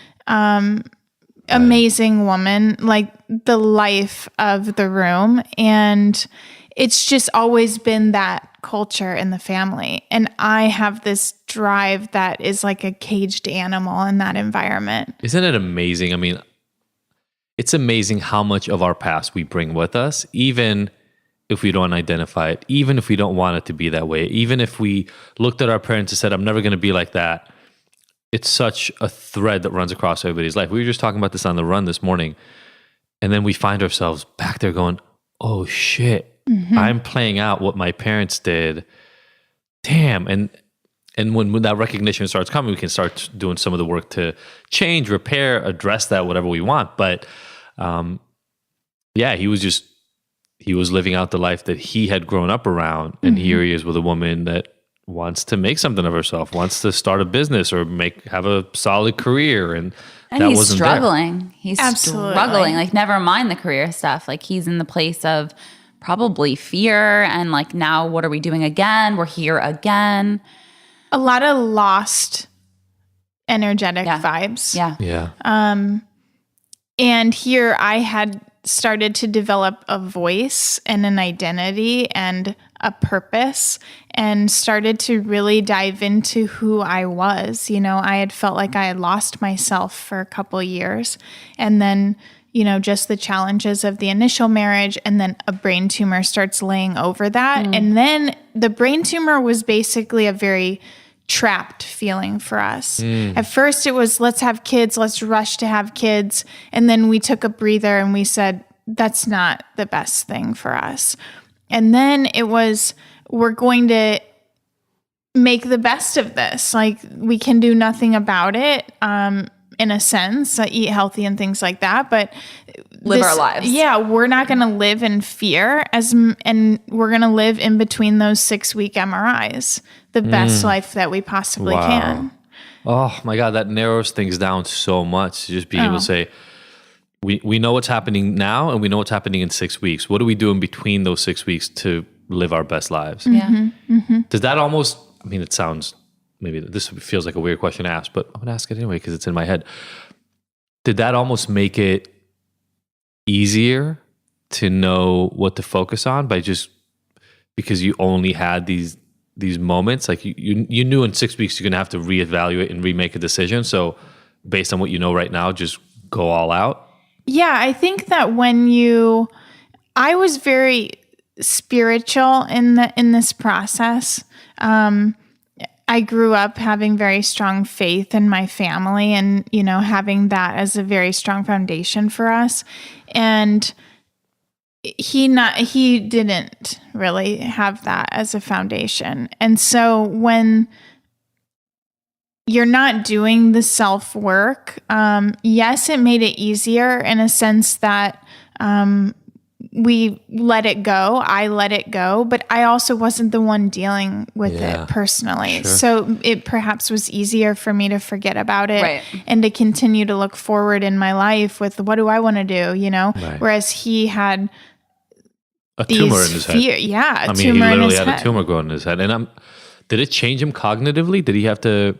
amazing woman, like the life of the room. And it's just always been that culture in the family. And I have this drive that is like a caged animal in that environment. Isn't it amazing? I mean, it's amazing how much of our past we bring with us, even if we don't identify it, even if we don't want it to be that way, even if we looked at our parents and said, I'm never going to be like that. It's such a thread that runs across everybody's life. We were just talking about this on the run this morning. And then we find ourselves back there going, oh shit, I'm playing out what my parents did. Damn. And when that recognition starts coming, we can start doing some of the work to change, repair, address that, whatever we want. But he was living out the life that he had grown up around. And here he is with a woman that wants to make something of herself, wants to start a business or have a solid career. And that he's wasn't struggling. there. He's Absolutely. struggling. Like, never mind the career stuff. Like, he's in the place of probably fear and like, now what are we doing again? We're here again. A lot of lost energetic vibes. Yeah. And here I had started to develop a voice and an identity and a purpose, and started to really dive into who I was. I had felt like I had lost myself for a couple years, and then, just the challenges of the initial marriage, and then a brain tumor starts laying over that. And then the brain tumor was basically a very trapped feeling for us. At first it was, let's have kids, let's rush to have kids. And then we took a breather and we said, that's not the best thing for us. And then it was, we're going to make the best of this. Like, we can do nothing about it, in a sense, eat healthy and things like that, but live our lives. Yeah, we're not going to live in fear and we're going to live in between those 6-week MRIs, the best life that we possibly can. Oh my God, that narrows things down so much. Just being able to say, we know what's happening now and we know what's happening in 6 weeks. What are we doing between those 6 weeks to live our best lives? Yeah. Does that almost, it sounds, maybe this feels like a weird question to ask, but I'm going to ask it anyway because it's in my head. Did that almost make it easier to know what to focus on because you only had these moments? Like you knew in 6 weeks you're going to have to reevaluate and remake a decision. So based on what you know right now, just go all out? Yeah, I think that I was very spiritual in this process. I grew up having very strong faith in my family and, having that as a very strong foundation for us. And he didn't really have that as a foundation. And so when you're not doing the self-work. Yes, it made it easier in a sense that we let it go. I let it go, but I also wasn't the one dealing with it personally. Sure. So it perhaps was easier for me to forget about it and to continue to look forward in my life with what do I want to do, you know? Right. Whereas he had a tumor in his head. Yeah, I mean, he literally had a tumor growing in his head. And did it change him cognitively? Did he have to,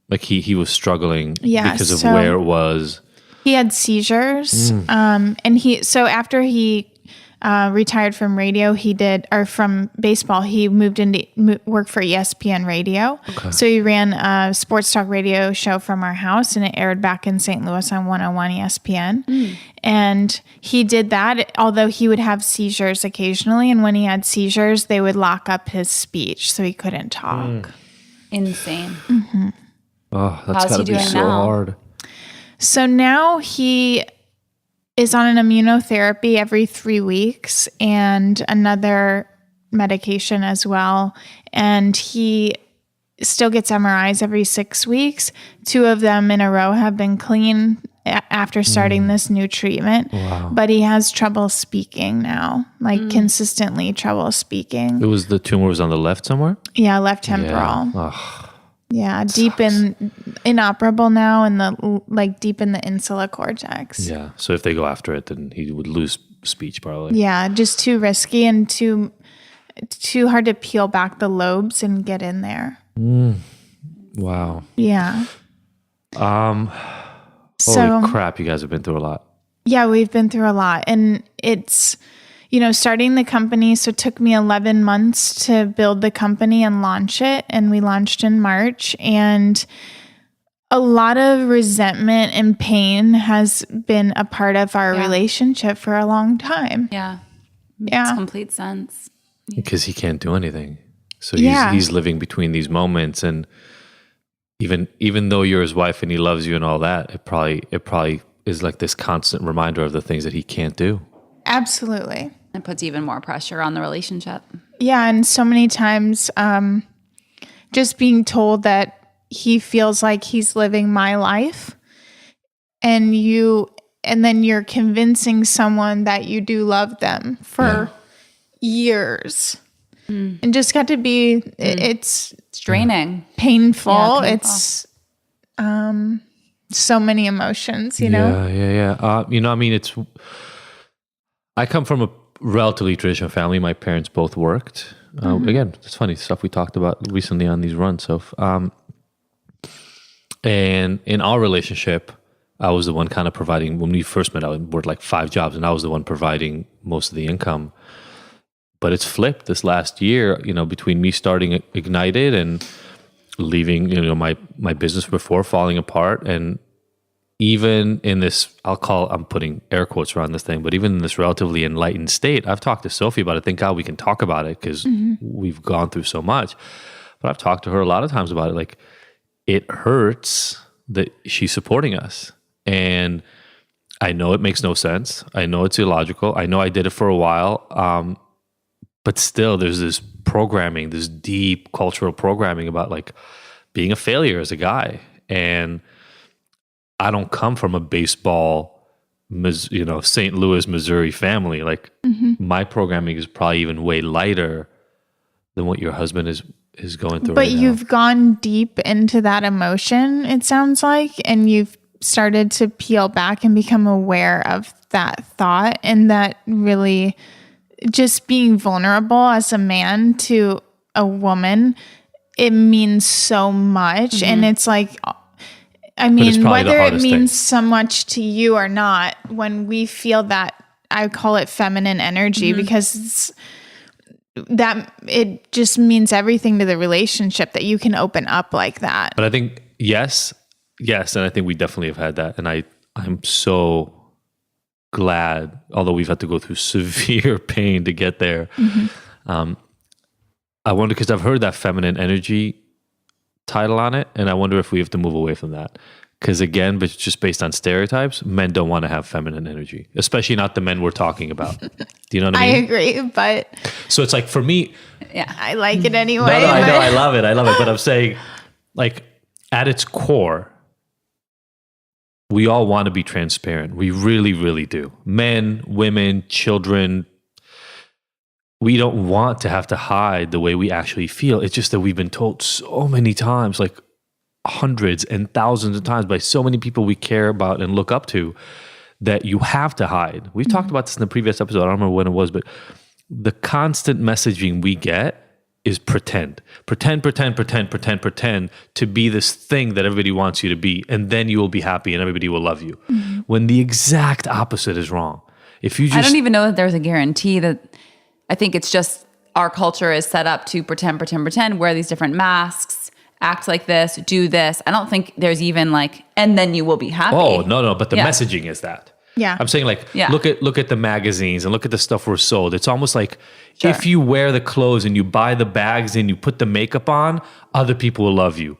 like he was struggling because of where it was? He had seizures. And after he retired from radio, from baseball, he moved into work for ESPN radio. Okay. So he ran a sports talk radio show from our house, and it aired back in St. Louis on 101 ESPN. And he did that, although he would have seizures occasionally. And when he had seizures, they would lock up his speech, so he couldn't talk. Insane. Mm-hmm. Oh, that's got to be so hard. So now he is on an immunotherapy every 3 weeks and another medication as well. And he still gets MRIs every 6 weeks. 2 of them in a row have been clean after starting this new treatment. Wow. But he has trouble speaking now, consistently trouble speaking. The tumor was on the left somewhere? Yeah, left temporal. Yeah. Yeah, deep inoperable now, and deep in the insula cortex. Yeah, so if they go after it, then he would lose speech probably. Yeah, just too risky and too hard to peel back the lobes and get in there. Wow. Yeah. Holy crap! You guys have been through a lot. Yeah, we've been through a lot, and it's. Starting the company, so it took me 11 months to build the company and launch it. And we launched in March. And a lot of resentment and pain has been a part of our relationship for a long time. Yeah. Makes complete sense. Because he can't do anything. So he's living between these moments. And even though you're his wife and he loves you and all that, it probably is like this constant reminder of the things that he can't do. Absolutely. It puts even more pressure on the relationship. Yeah, and so many times just being told that he feels like he's living my life, and then you're convincing someone that you do love them for years. And just got to be it's draining. Painful. Yeah, painful. It's so many emotions, you know? Yeah. I come from a relatively traditional family. My parents both worked. Again, it's funny stuff we talked about recently on these runs. So, and in our relationship, I was the one kind of providing. When we first met, I worked like 5 jobs, and I was the one providing most of the income. But it's flipped this last year. Between me starting Ignited and leaving, my business before falling apart, and even in this, I'm putting air quotes around this thing, but even in this relatively enlightened state, I've talked to Sophie about it. Thank God we can talk about it because we've gone through so much. But I've talked to her a lot of times about it. Like, it hurts that she's supporting us. And I know it makes no sense. I know it's illogical. I know I did it for a while. But still, there's this programming, this deep cultural programming about like being a failure as a guy. And I don't come from a baseball, St. Louis, Missouri family. Like my programming is probably even way lighter than what your husband is going through. But you've gone deep into that emotion, it sounds like, and you've started to peel back and become aware of that thought, and that really just being vulnerable as a man to a woman, it means so much. And it's like, I mean, whether it means so much to you or not, when we feel that, I call it feminine energy, because it just means everything to the relationship that you can open up like that. But I think, yes. And I think we definitely have had that. And I'm so glad, although we've had to go through severe pain to get there. I wonder, because I've heard that feminine energy title on it, and I wonder if we have to move away from that. Because again, but just based on stereotypes, men don't want to have feminine energy, especially not the men we're talking about. Do you know what I mean? I agree, but so it's like, for me, I like it anyway. No, I know, I love it. But I'm saying, like, at its core, we all want to be transparent. We really, really do. Men, women, children. We don't want to have to hide the way we actually feel. It's just that we've been told so many times, like hundreds and thousands of times by so many people we care about and look up to, that you have to hide. We've talked about this in the previous episode. I don't remember when it was, but the constant messaging we get is pretend to be this thing that everybody wants you to be, and then you will be happy and everybody will love you. When the exact opposite is wrong. If you just, I don't even know that there's a guarantee. That I think it's just our culture is set up to pretend, wear these different masks, act like this, do this. I don't think there's even like, and then you will be happy. Oh, no, but the messaging is that. Yeah. I'm saying like, look at the magazines and look at the stuff we're sold. It's almost like if you wear the clothes and you buy the bags and you put the makeup on, other people will love you.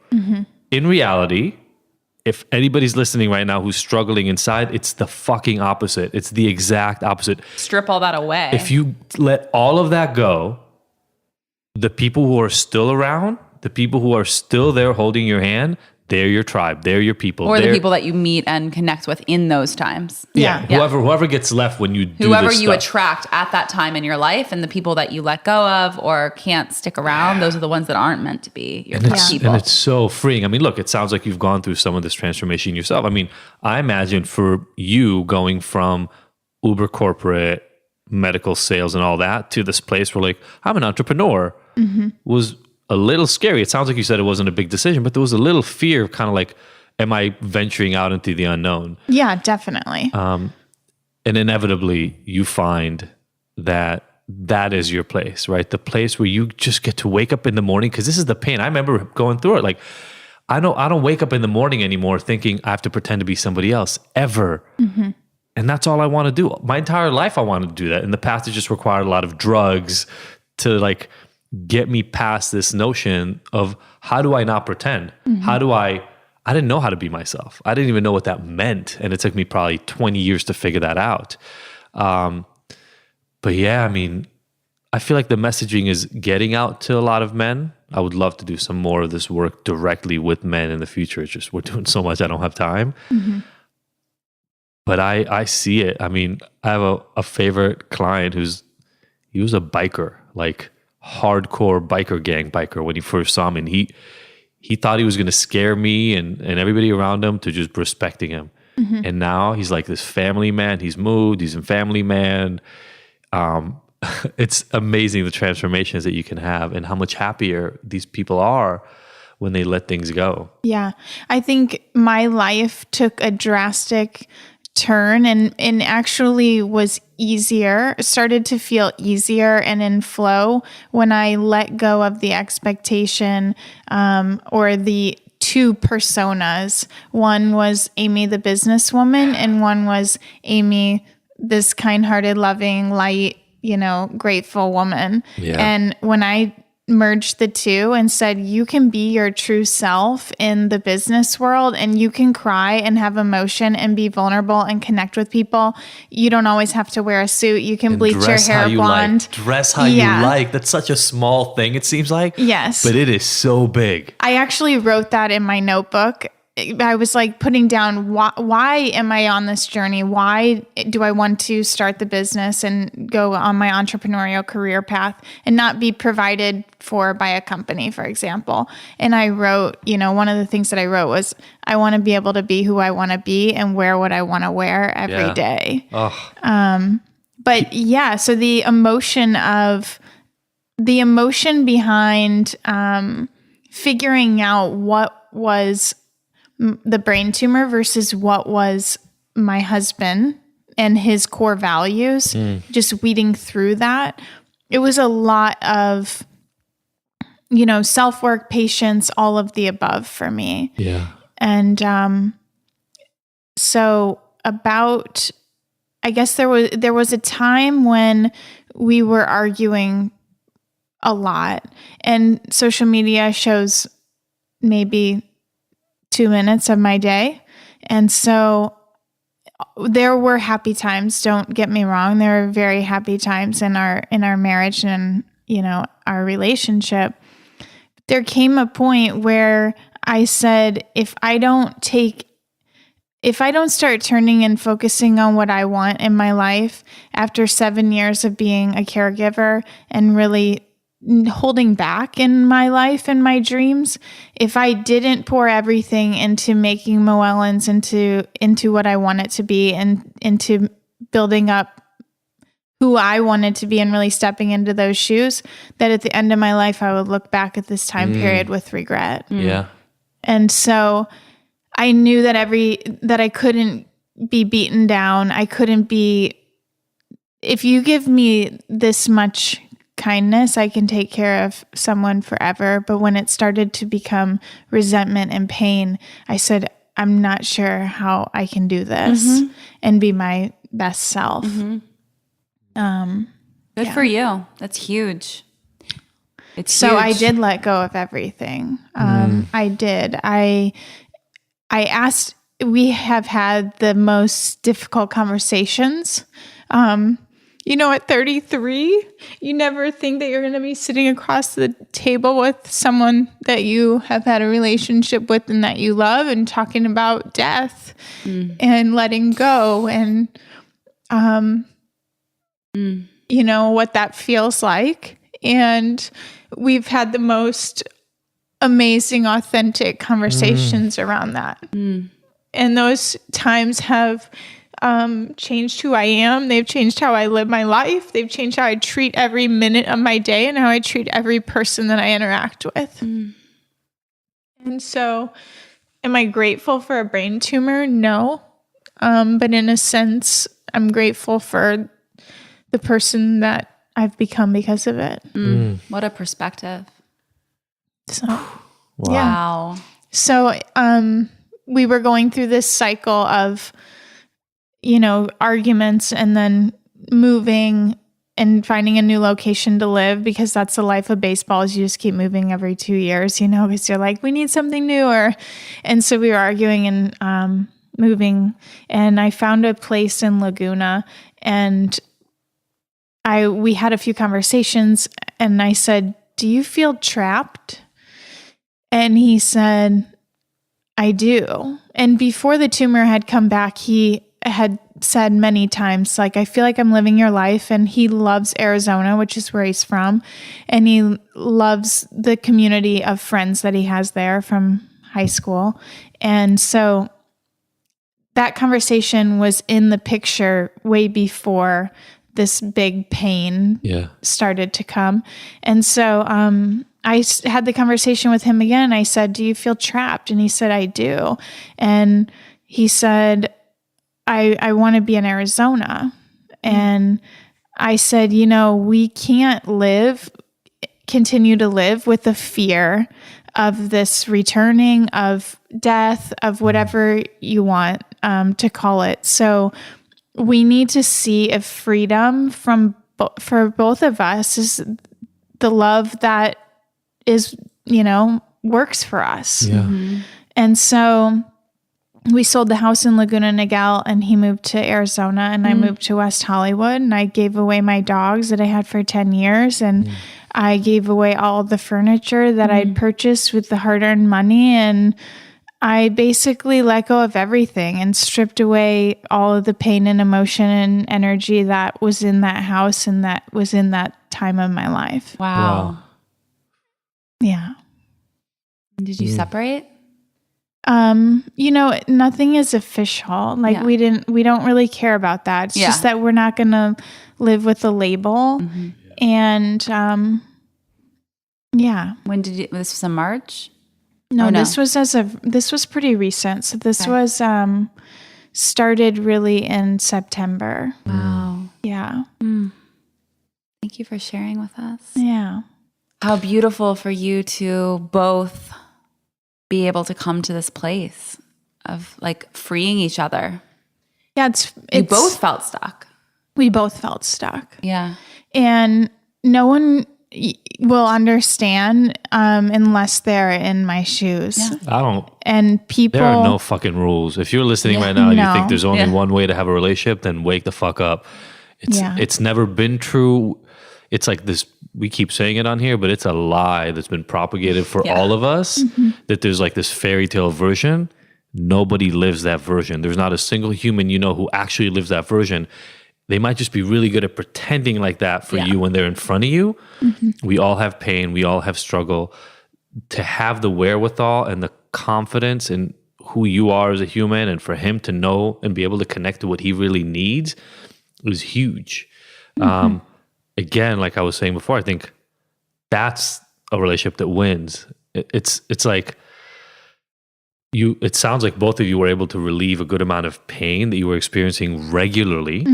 In reality, if anybody's listening right now who's struggling inside, it's the fucking opposite. It's the exact opposite. Strip all that away. If you let all of that go, the people who are still around, the people who are still there holding your hand, they're your tribe. They're your people. Or the people that you meet and connect with in those times. Yeah. Whoever gets left when you do whoever this you stuff. attract at that time in your life, and the people that you let go of or can't stick around, those are the ones that aren't meant to be your people. And it's so freeing. I mean, look, it sounds like you've gone through some of this transformation yourself. I mean, I imagine for you going from uber corporate medical sales and all that to this place where like, I'm an entrepreneur was a little scary. It sounds like you said it wasn't a big decision, but there was a little fear of kind of like, am I venturing out into the unknown? Yeah, definitely. And inevitably you find that is your place, right? The place where you just get to wake up in the morning, because this is the pain. I remember going through it. Like, I don't wake up in the morning anymore thinking I have to pretend to be somebody else ever. And that's all I want to do. My entire life I wanted to do that. In the past, it just required a lot of drugs to like get me past this notion of how do I not pretend? How do I didn't know how to be myself. I didn't even know what that meant. And it took me probably 20 years to figure that out. But yeah, I mean, I feel like the messaging is getting out to a lot of men. I would love to do some more of this work directly with men in the future. It's just, we're doing so much, I don't have time. But I see it. I mean, I have a favorite client he was a biker, like hardcore gang biker when he first saw me. And he thought he was going to scare me and everybody around him to just respecting him. And now he's like this family man. He's moved. He's a family man. It's amazing the transformations that you can have and how much happier these people are when they let things go. Yeah. I think my life took a drastic turn and actually was easier, started to feel easier and in flow when I let go of the expectation or the two personas. One was Amy, the businesswoman, and one was Amy, this kind-hearted, loving, light, grateful woman. Yeah. And when I merged the two and said, you can be your true self in the business world and you can cry and have emotion and be vulnerable and connect with people. You don't always have to wear a suit. You can bleach your hair blonde. Dress how you like. That's such a small thing, it seems like. Yes. But it is so big. I actually wrote that in my notebook. I was like putting down, why am I on this journey? Why do I want to start the business and go on my entrepreneurial career path and not be provided for by a company, for example? And I wrote, one of the things that I wrote was, I want to be able to be who I want to be and wear what I want to wear every day. But yeah, so the emotion behind figuring out what was the brain tumor versus what was my husband and his core values, just weeding through that. It was a lot of, self-work, patience, all of the above for me. Yeah. And so I guess there was a time when we were arguing a lot, and social media shows maybe 2 minutes of my day. And so there were happy times. Don't get me wrong. There were very happy times in our marriage and, our relationship. There came a point where I said, if I don't start turning and focusing on what I want in my life after 7 years of being a caregiver and really holding back in my life and my dreams, if I didn't pour everything into making Mowellens into what I want it to be and into building up who I wanted to be and really stepping into those shoes, that at the end of my life, I would look back at this time period with regret. Yeah. And so I knew that I couldn't be beaten down. I couldn't be, if you give me this much kindness, I can take care of someone forever. But when it started to become resentment and pain, I said, I'm not sure how I can do this and be my best self. Good for you. That's huge. It's so huge. I did let go of everything. I did. I asked, we have had the most difficult conversations. At 33, you never think that you're going to be sitting across the table with someone that you have had a relationship with and that you love and talking about death and letting go and, what that feels like. And we've had the most amazing, authentic conversations around that. And those times have changed who I am. They've changed how I live my life. They've changed how I treat every minute of my day and how I treat every person that I interact with. And so, am I grateful for a brain tumor? No. But in a sense, I'm grateful for the person that I've become because of it. What a perspective. So, wow. So, we were going through this cycle of, arguments and then moving and finding a new location to live, because that's the life of baseball, is you just keep moving every 2 years, because you're like, we need something newer. And so we were arguing and moving, and I found a place in Laguna, and we had a few conversations, and I said, do you feel trapped? And he said, I do. And before the tumor had come back, he had said many times, like, I feel like I'm living your life. And he loves Arizona, which is where he's from. And he loves the community of friends that he has there from high school. And so that conversation was in the picture way before this big pain started to come. And so I had the conversation with him again. I said, do you feel trapped? And he said, I do. And he said, I want to be in Arizona. And I said, we can't continue to live with the fear of this returning, of death, of whatever you want to call it. So we need to see if freedom for both of us is the love that is, works for us. Yeah. And so we sold the house in Laguna Niguel, and he moved to Arizona, and I moved to West Hollywood, and I gave away my dogs that I had for 10 years. And I gave away all the furniture that I'd purchased with the hard-earned money. And I basically let go of everything and stripped away all of the pain and emotion and energy that was in that house and that was in that time of my life. Wow. Yeah. Did you separate? Nothing is official. Like we don't really care about that. It's just that we're not going to live with a label. And, When did this was in March? No, this was pretty recent. So this was, started really in September. Wow. Yeah. Thank you for sharing with us. Yeah. How beautiful for you to both be able to come to this place of like freeing each other. Yeah, you both felt stuck. We both felt stuck. Yeah. And no one will understand unless they're in my shoes. Yeah. I don't. And people. There are no fucking rules. If you're listening right now and you think there's only one way to have a relationship, then wake the fuck up. It's never been true. it's like this, we keep saying it on here, but it's a lie that's been propagated for all of us, that there's like this fairy tale version. Nobody lives that version. There's not a single human you know who actually lives that version. They might just be really good at pretending like that for you when they're in front of you. We all have pain. We all have struggle. To have the wherewithal and the confidence in who you are as a human, and for him to know and be able to connect to what he really needs is huge. Again, like I was saying before, I think that's a relationship that wins. It's like it sounds like both of you were able to relieve a good amount of pain that you were experiencing regularly.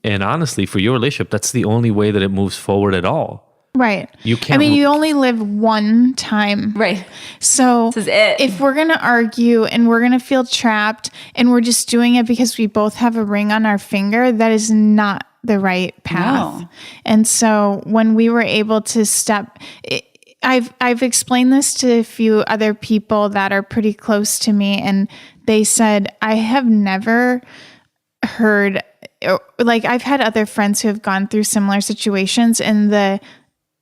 And honestly, for your relationship, that's the only way that it moves forward at all. Right. You can't. I mean, you only live one time. Right. So this is it. If we're going to argue and we're going to feel trapped and we're just doing it because we both have a ring on our finger, that is not the right path. No. And so when we were able to I've explained this to a few other people that are pretty close to me, and they said, I have never heard, like I've had other friends who have gone through similar situations, and the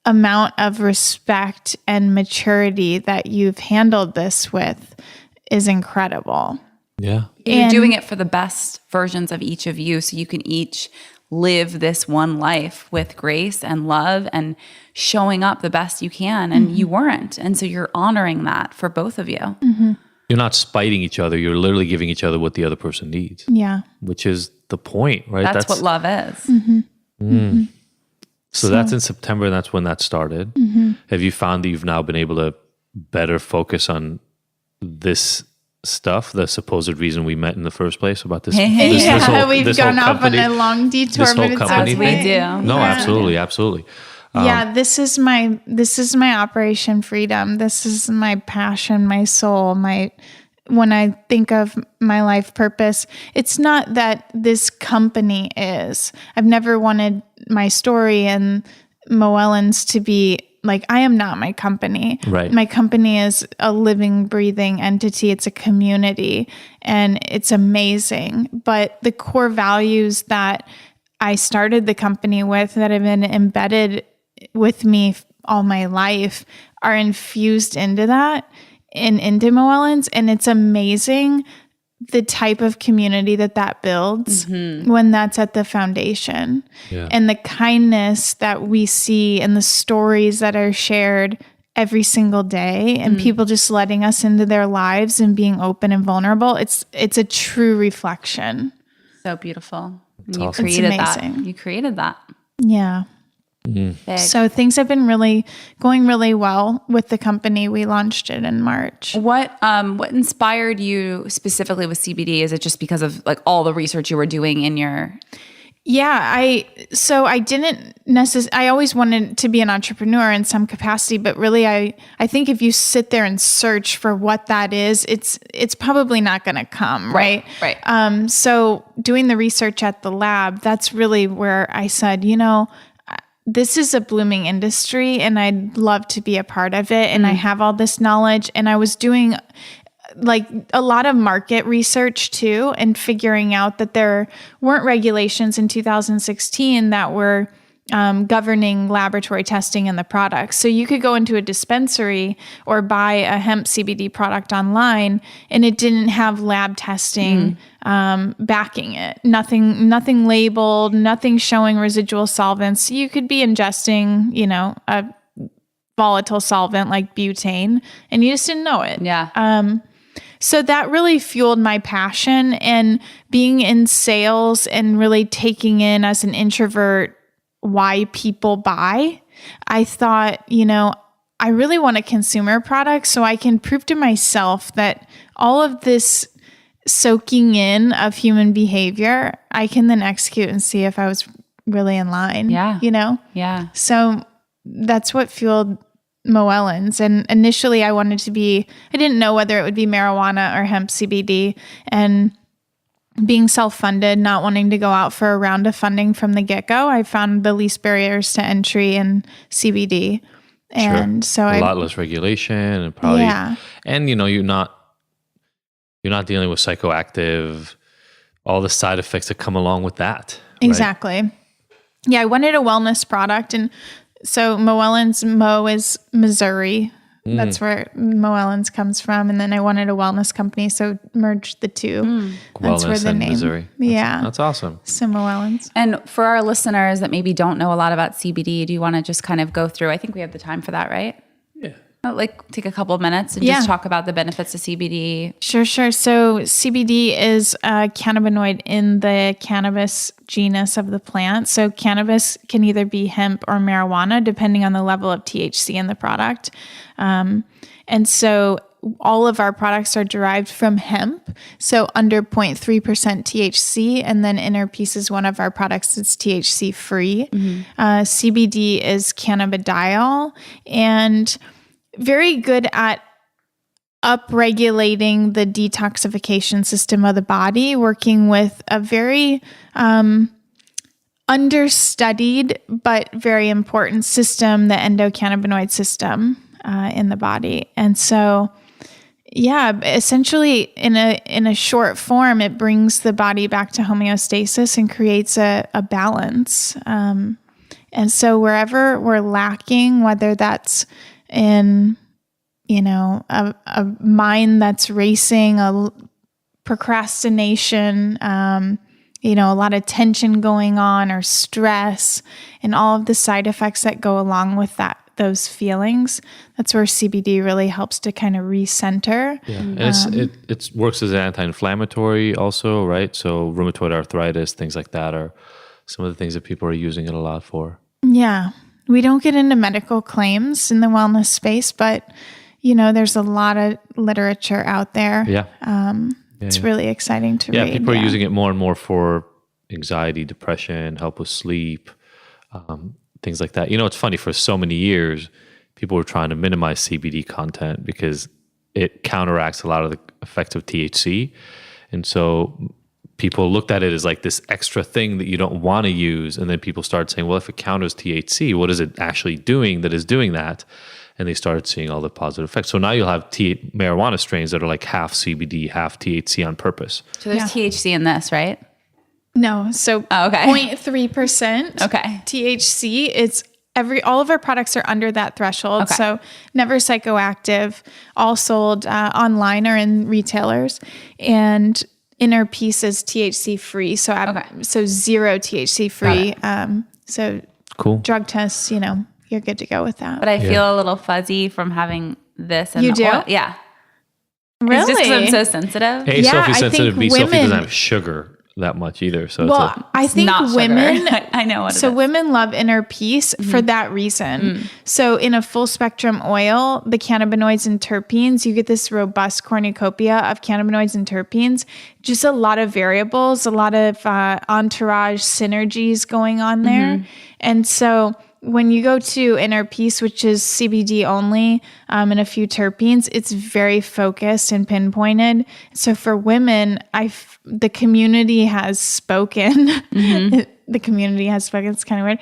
amount of respect and maturity that you've handled this with is incredible. Yeah. You're doing it for the best versions of each of you, so you can each live this one life with grace and love and showing up the best you can. And you weren't. And so you're honoring that for both of you. You're not spiting each other. You're literally giving each other what the other person needs. Yeah. Which is the point, right? That's what love is. So that's in September, and that's when that started. Have you found that you've now been able to better focus on this stuff, the supposed reason we met in the first place, about this? We've gone off on a long detour, but it's company we do. No, absolutely. This is my Operation Freedom. This is my passion, my soul, when I think of my life purpose, it's not that this company is. I've never wanted my story and Mowellens to be like, I am not my company. Right. My company is a living, breathing entity. It's a community, and it's amazing. But the core values that I started the company with, that have been embedded with me all my life, are infused into that and into Mowellens. And it's amazing the type of community that builds when that's at the foundation. Yeah. And the kindness that we see and the stories that are shared every single day, and people just letting us into their lives and being open and vulnerable. It's a true reflection. So beautiful. It's You awesome. created It's that. amazing. You creted that. Yeah. Big. So things have been going really well with the company. We launched it in March. What inspired you specifically with CBD? Is it just because of like all the research you were doing in your? Yeah, I didn't necessarily, I always wanted to be an entrepreneur in some capacity, but really I think if you sit there and search for what that is, it's probably not going to come, right? Right. So doing the research at the lab, that's really where I said, this is a blooming industry and I'd love to be a part of it. And I have all this knowledge, and I was doing like a lot of market research too, and figuring out that there weren't regulations in 2016 that were governing laboratory testing in the products. So you could go into a dispensary or buy a hemp CBD product online, and it didn't have lab testing backing it. Nothing labeled, nothing showing residual solvents. You could be ingesting, a volatile solvent like butane, and you just didn't know it. Yeah. So that really fueled my passion, and being in sales and really taking in as an introvert why people buy. I thought, I really want a consumer product so I can prove to myself that all of this soaking in of human behavior, I can then execute and see if I was really in line. Yeah. Yeah. So that's what fueled Mowellens. And initially I didn't know whether it would be marijuana or hemp CBD, and being self-funded, not wanting to go out for a round of funding from the get-go, I found the least barriers to entry in CBD. And so a lot less regulation, and probably, and you're not dealing with psychoactive, all the side effects that come along with that. Exactly. Right? Yeah, I wanted a wellness product. And so Mowellens, Mo is Missouri. That's where Mowellens comes from. And then I wanted a wellness company, so merged the two. That's Wellness where the and name. Missouri. That's awesome. So Mowellens. And for our listeners that maybe don't know a lot about CBD, do you want to just kind of go through, I think we have the time for that, right? Yeah. Like take a couple of minutes and just talk about the benefits of CBD. Sure. So CBD is a cannabinoid in the cannabis genus of the plant. So cannabis can either be hemp or marijuana, depending on the level of THC in the product. And so all of our products are derived from hemp. So under 0.3% THC, and then Inner Peace is one of our products that's THC free. CBD is cannabidiol, and very good at upregulating the detoxification system of the body, working with a very understudied but very important system, the endocannabinoid system in the body. And so, essentially in a short form, it brings the body back to homeostasis and creates a balance. And so wherever we're lacking, whether that's in, a mind that's racing, a procrastination, a lot of tension going on, or stress, and all of the side effects that go along with those feelings, that's where CBD really helps to kind of recenter. Yeah, and it works as an anti-inflammatory also, right? So rheumatoid arthritis, things like that are some of the things that people are using it a lot for. Yeah. We don't get into medical claims in the wellness space, but, there's a lot of literature out there. Yeah. It's really exciting to read. Yeah, people are using it more and more for anxiety, depression, help with sleep, things like that. It's funny, for so many years, people were trying to minimize CBD content because it counteracts a lot of the effects of THC. And so people looked at it as like this extra thing that you don't want to use. And then people started saying, well, if it counters THC, what is it actually doing that is doing that? And they started seeing all the positive effects. So now you'll have marijuana strains that are like half CBD, half THC on purpose. So there's THC in this, right? No. So 0.3% THC. It's all of our products are under that threshold. Okay. So never psychoactive, all sold online or in retailers. And Inner Peace is THC free. So so zero THC free. So cool. Drug tests, you're good to go with that. But I feel a little fuzzy from having this. And you do? Oil. Yeah. Really? It's just because I'm so sensitive. A, Sophie's sensitive. B, Sophie doesn't have sugar that much either. So I think women, I know what it is. So women love Inner Peace for that reason. So in a full spectrum oil, the cannabinoids and terpenes, you get this robust cornucopia of cannabinoids and terpenes, just a lot of variables, a lot of entourage synergies going on there. And so when you go to Inner Peace, which is CBD only, and a few terpenes, it's very focused and pinpointed. So for women, the community has spoken. The community has spoken. It's kind of weird.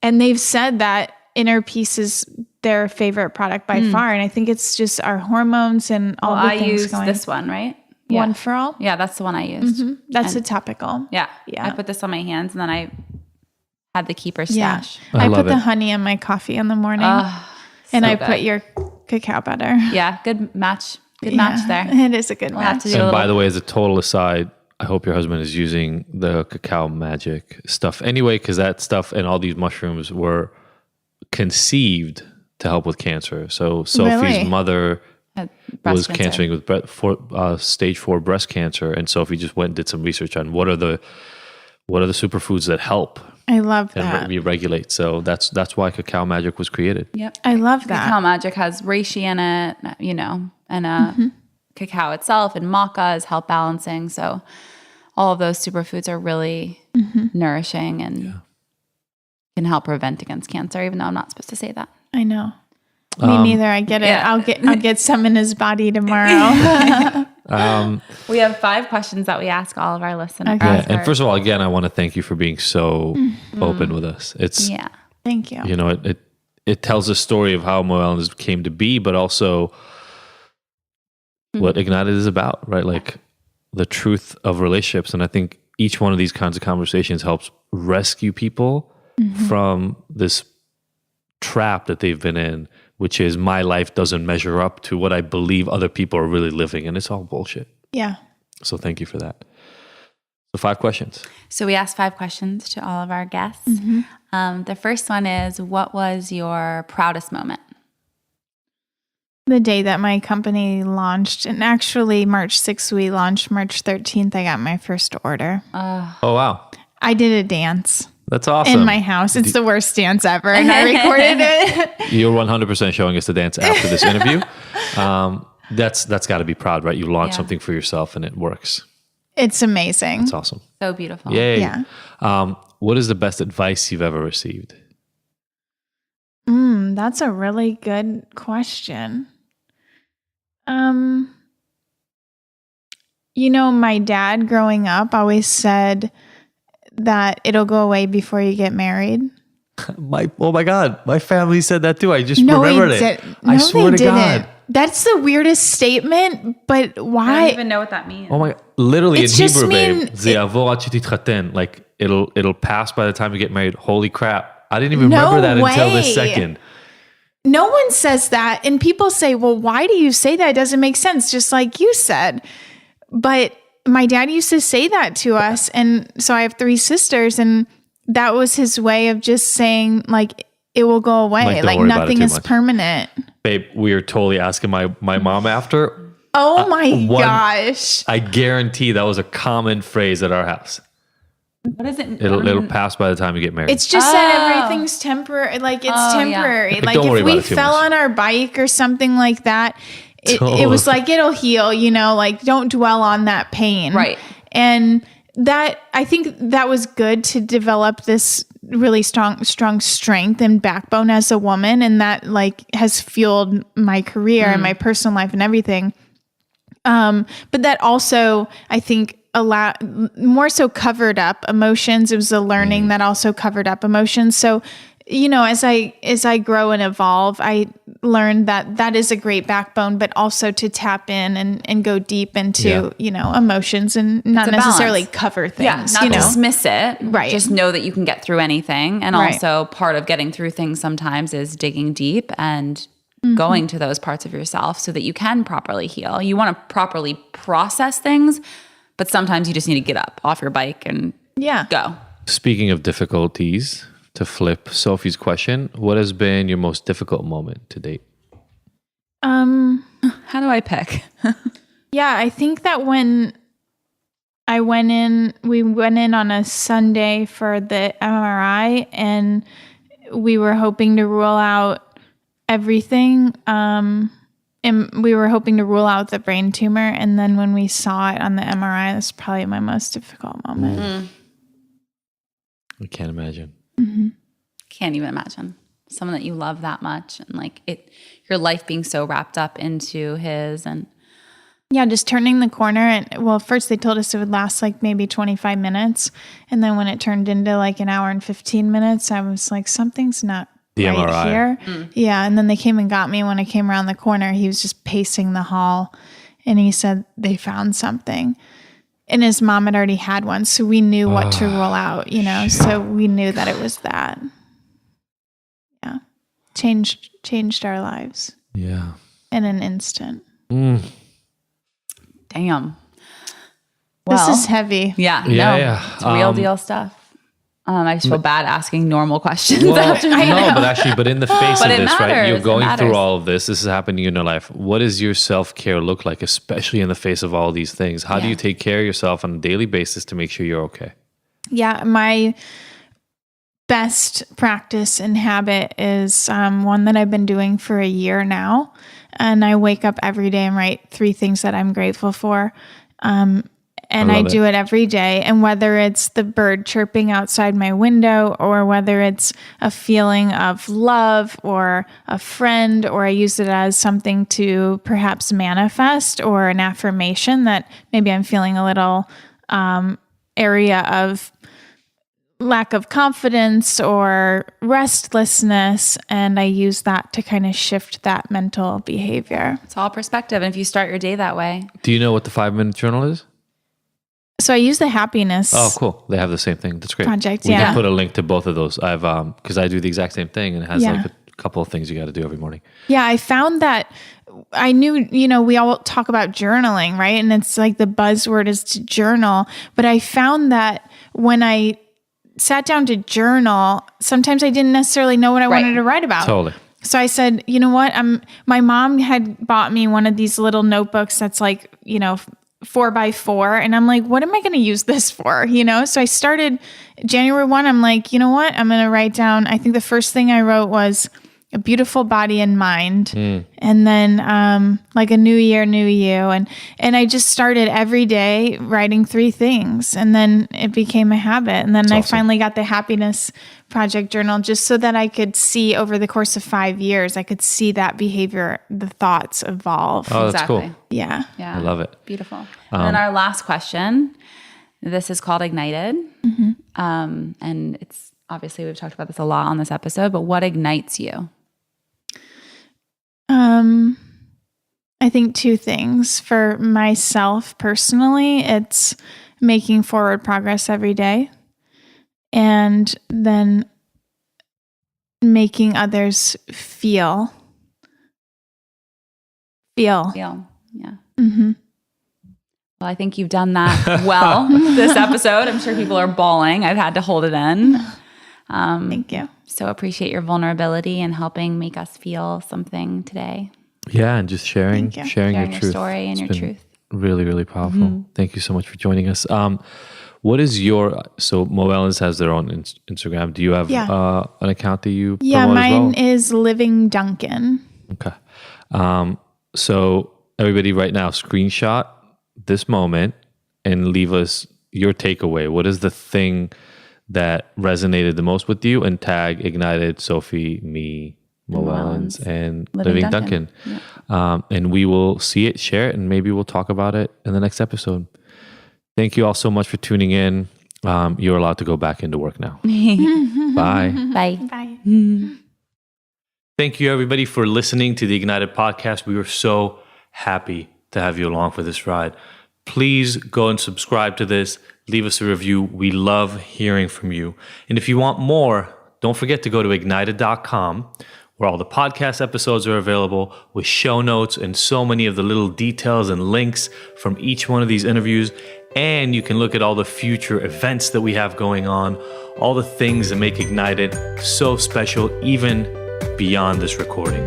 And they've said that Inner Peace is their favorite product by far. And I think it's just our hormones and all the things going. I use this one, right? One for all? Yeah, that's the one I used. That's a topical. Yeah. I put this on my hands, and then I had the keeper stash. I put the honey in my coffee in the morning. And I put your cacao butter. Yeah, good match. Good match there. It is a good match. And by the way, as a total aside, I hope your husband is using the cacao magic stuff anyway, because that stuff and all these mushrooms were conceived to help with cancer. So Sophie's mother was cancering with stage 4 breast cancer, and Sophie just went and did some research on what are the superfoods that help. I love that. And re-regulate. So that's why Cacao Magic was created. Yep. I love that. Cacao Magic has reishi in it, and cacao itself, and maca is health balancing. So all of those superfoods are really nourishing and can help prevent against cancer, even though I'm not supposed to say that. I know. Me neither. I get it. I'll get some in his body tomorrow. We have 5 questions that we ask all of our listeners. Okay. Yeah, and first of all, again, I want to thank you for being so open with us. It's thank you. It tells a story of how Mowellens came to be, but also what Ignited is about, right? Like the truth of relationships. And I think each one of these kinds of conversations helps rescue people from this trap that they've been in, which is my life doesn't measure up to what I believe other people are really living. And it's all bullshit. Yeah. So thank you for that. So 5 questions. So we asked 5 questions to all of our guests. The first one is, what was your proudest moment? The day that my company launched, and actually March 6th, we launched. March 13th, I got my first order. Oh, wow. I did a dance. That's awesome. In my house. It's the worst dance ever. And I recorded it. You're 100% showing us the dance after this interview. That's got to be proud, right? You launched something for yourself and it works. It's amazing. That's awesome. So beautiful. Yay. Yeah. What is the best advice you've ever received? That's a really good question. My dad growing up always said that it'll go away before you get married. Oh my God. My family said that too. I just remembered it. I swear to God. That's the weirdest statement, but why? I don't even know what that means. Oh my God. Literally It's in just Hebrew, mean- babe. זה יעבור עד שתתחתן. Like it'll pass by the time you get married. Holy crap. I didn't even remember that until this second. No one says that. And people say, well, why do you say that? It doesn't make sense, just like you said. But my dad used to say that to us. And so I have 3 sisters, and that was his way of just saying, like, it will go away. Don't Like worry about it nothing too is much. Babe, Babe, we are totally asking my mom after. Oh my gosh. I guarantee that was a common phrase at our house. What is it? It'll pass by the time you get married. It's just that everything's temporary. Like it's temporary. Yeah. Like Don't worry if we about it too fell much. on our bike or something like that, it was Totally. like, it'll heal, like don't dwell on that pain. Right. And that, I think that was good to develop this really strong strength and backbone as a woman. And that like has fueled my career and my personal life and everything. But that also, I think, more so covered up emotions. It was a learning that also covered up emotions. So, as I grow and evolve, I learned that is a great backbone, but also to tap in and go deep into, emotions and not necessarily cover things. Not dismiss it. Right. Just know that you can get through anything. And Right. also part of getting through things sometimes is digging deep and going to those parts of yourself so that you can properly heal. You want to properly process things, but sometimes you just need to get up off your bike and go. Speaking of difficulties, to flip Sophie's question, what has been your most difficult moment to date? How do I pick? Yeah, I think that when we went in on a Sunday for the MRI, and we were hoping to rule out everything. And we were hoping to rule out the brain tumor. And then when we saw it on the MRI, that's probably my most difficult moment. I can't imagine. Can't even imagine someone that you love that much and like your life being so wrapped up into his. And yeah, just turning the corner. And well, first they told us it would last like maybe 25 minutes. And then when it turned into like an hour and 15 minutes, I was like, something's not The right MRI. here. Yeah. And then they came and got me when I came around the corner. He was just pacing the hall and he said they found something. And his mom had already had one. So we knew what to rule out, so we knew that it was that. Yeah. Changed our lives Yeah. in an instant. damn. This is heavy. Yeah. It's real deal stuff. I just feel bad asking normal questions after But in the face But of it this, right? matters. You're It going through matters. all of this. This is happening in your life. What does your self-care look like, especially in the face of all these things? How do you take care of yourself on a daily basis to make sure you're okay? Yeah, my best practice and habit is one that I've been doing for a year now. And I wake up every day and write 3 things that I'm grateful for. And I do it every day. And whether it's the bird chirping outside my window, or whether it's a feeling of love or a friend, or I use it as something to perhaps manifest or an affirmation that maybe I'm feeling a little area of lack of confidence or restlessness. And I use that to kind of shift that mental behavior. It's all perspective. And if you start your day that way. Do you know what the 5-minute journal is? So I use the happiness. Oh, cool. They have the same thing. That's great. Project, We yeah. can put a link to both of those. I've because I do the exact same thing, and it has Yeah. like a couple of things you got to do every morning. Yeah, I found that I knew, we all talk about journaling, right? And it's like the buzzword is to journal. But I found that when I sat down to journal, sometimes I didn't necessarily know what I wanted to write about. Totally. So I said, you know what? My mom had bought me one of these little notebooks that's like, 4x4. And I'm like, what am I going to use this for? So I started January 1. I'm like, you know what? I'm going to write down, I think the first thing I wrote was a beautiful body and mind. And then like a new year, new you. And I just started every day writing 3 things. And then it became a habit. And then I finally got the happiness project journal just so that I could see over the course of 5 years, I could see that behavior, the thoughts evolve. Oh, that's cool. Yeah. Yeah. I love it. Beautiful. And then our last question, this is called Ignited. And it's obviously we've talked about this a lot on this episode, but what ignites you? I think 2 things. For myself personally, it's making forward progress every day and then making others feel. Yeah. Well, I think you've done that well this episode. I'm sure people are bawling. I've had to hold it in. Thank you. So appreciate your vulnerability and helping make us feel something today. Yeah, and just sharing your truth. Story and your truth. Really, really powerful. Thank you so much for joining us. What is so Mowellens has their own Instagram. Do you have an account that you promote as well? Mine is Living Duncan. Okay. So everybody right now, screenshot this moment and leave us your takeaway. What is the thing that resonated the most with you? And tag Ignited, Sophie, me, Mowellens, and Living Duncan. Yeah. And we will see it, share it, and maybe we'll talk about it in the next episode. Thank you all so much for tuning in. You're allowed to go back into work now. Bye. Bye. Bye. Thank you, everybody, for listening to the Ignited podcast. We were so happy to have you along for this ride. Please go and subscribe to this. Leave us a review. We love hearing from you. And if you want more, don't forget to go to ignited.com, where all the podcast episodes are available with show notes and so many of the little details and links from each one of these interviews. And you can look at all the future events that we have going on, all the things that make Ignited so special, even beyond this recording.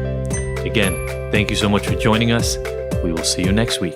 Again, thank you so much for joining us. We will see you next week.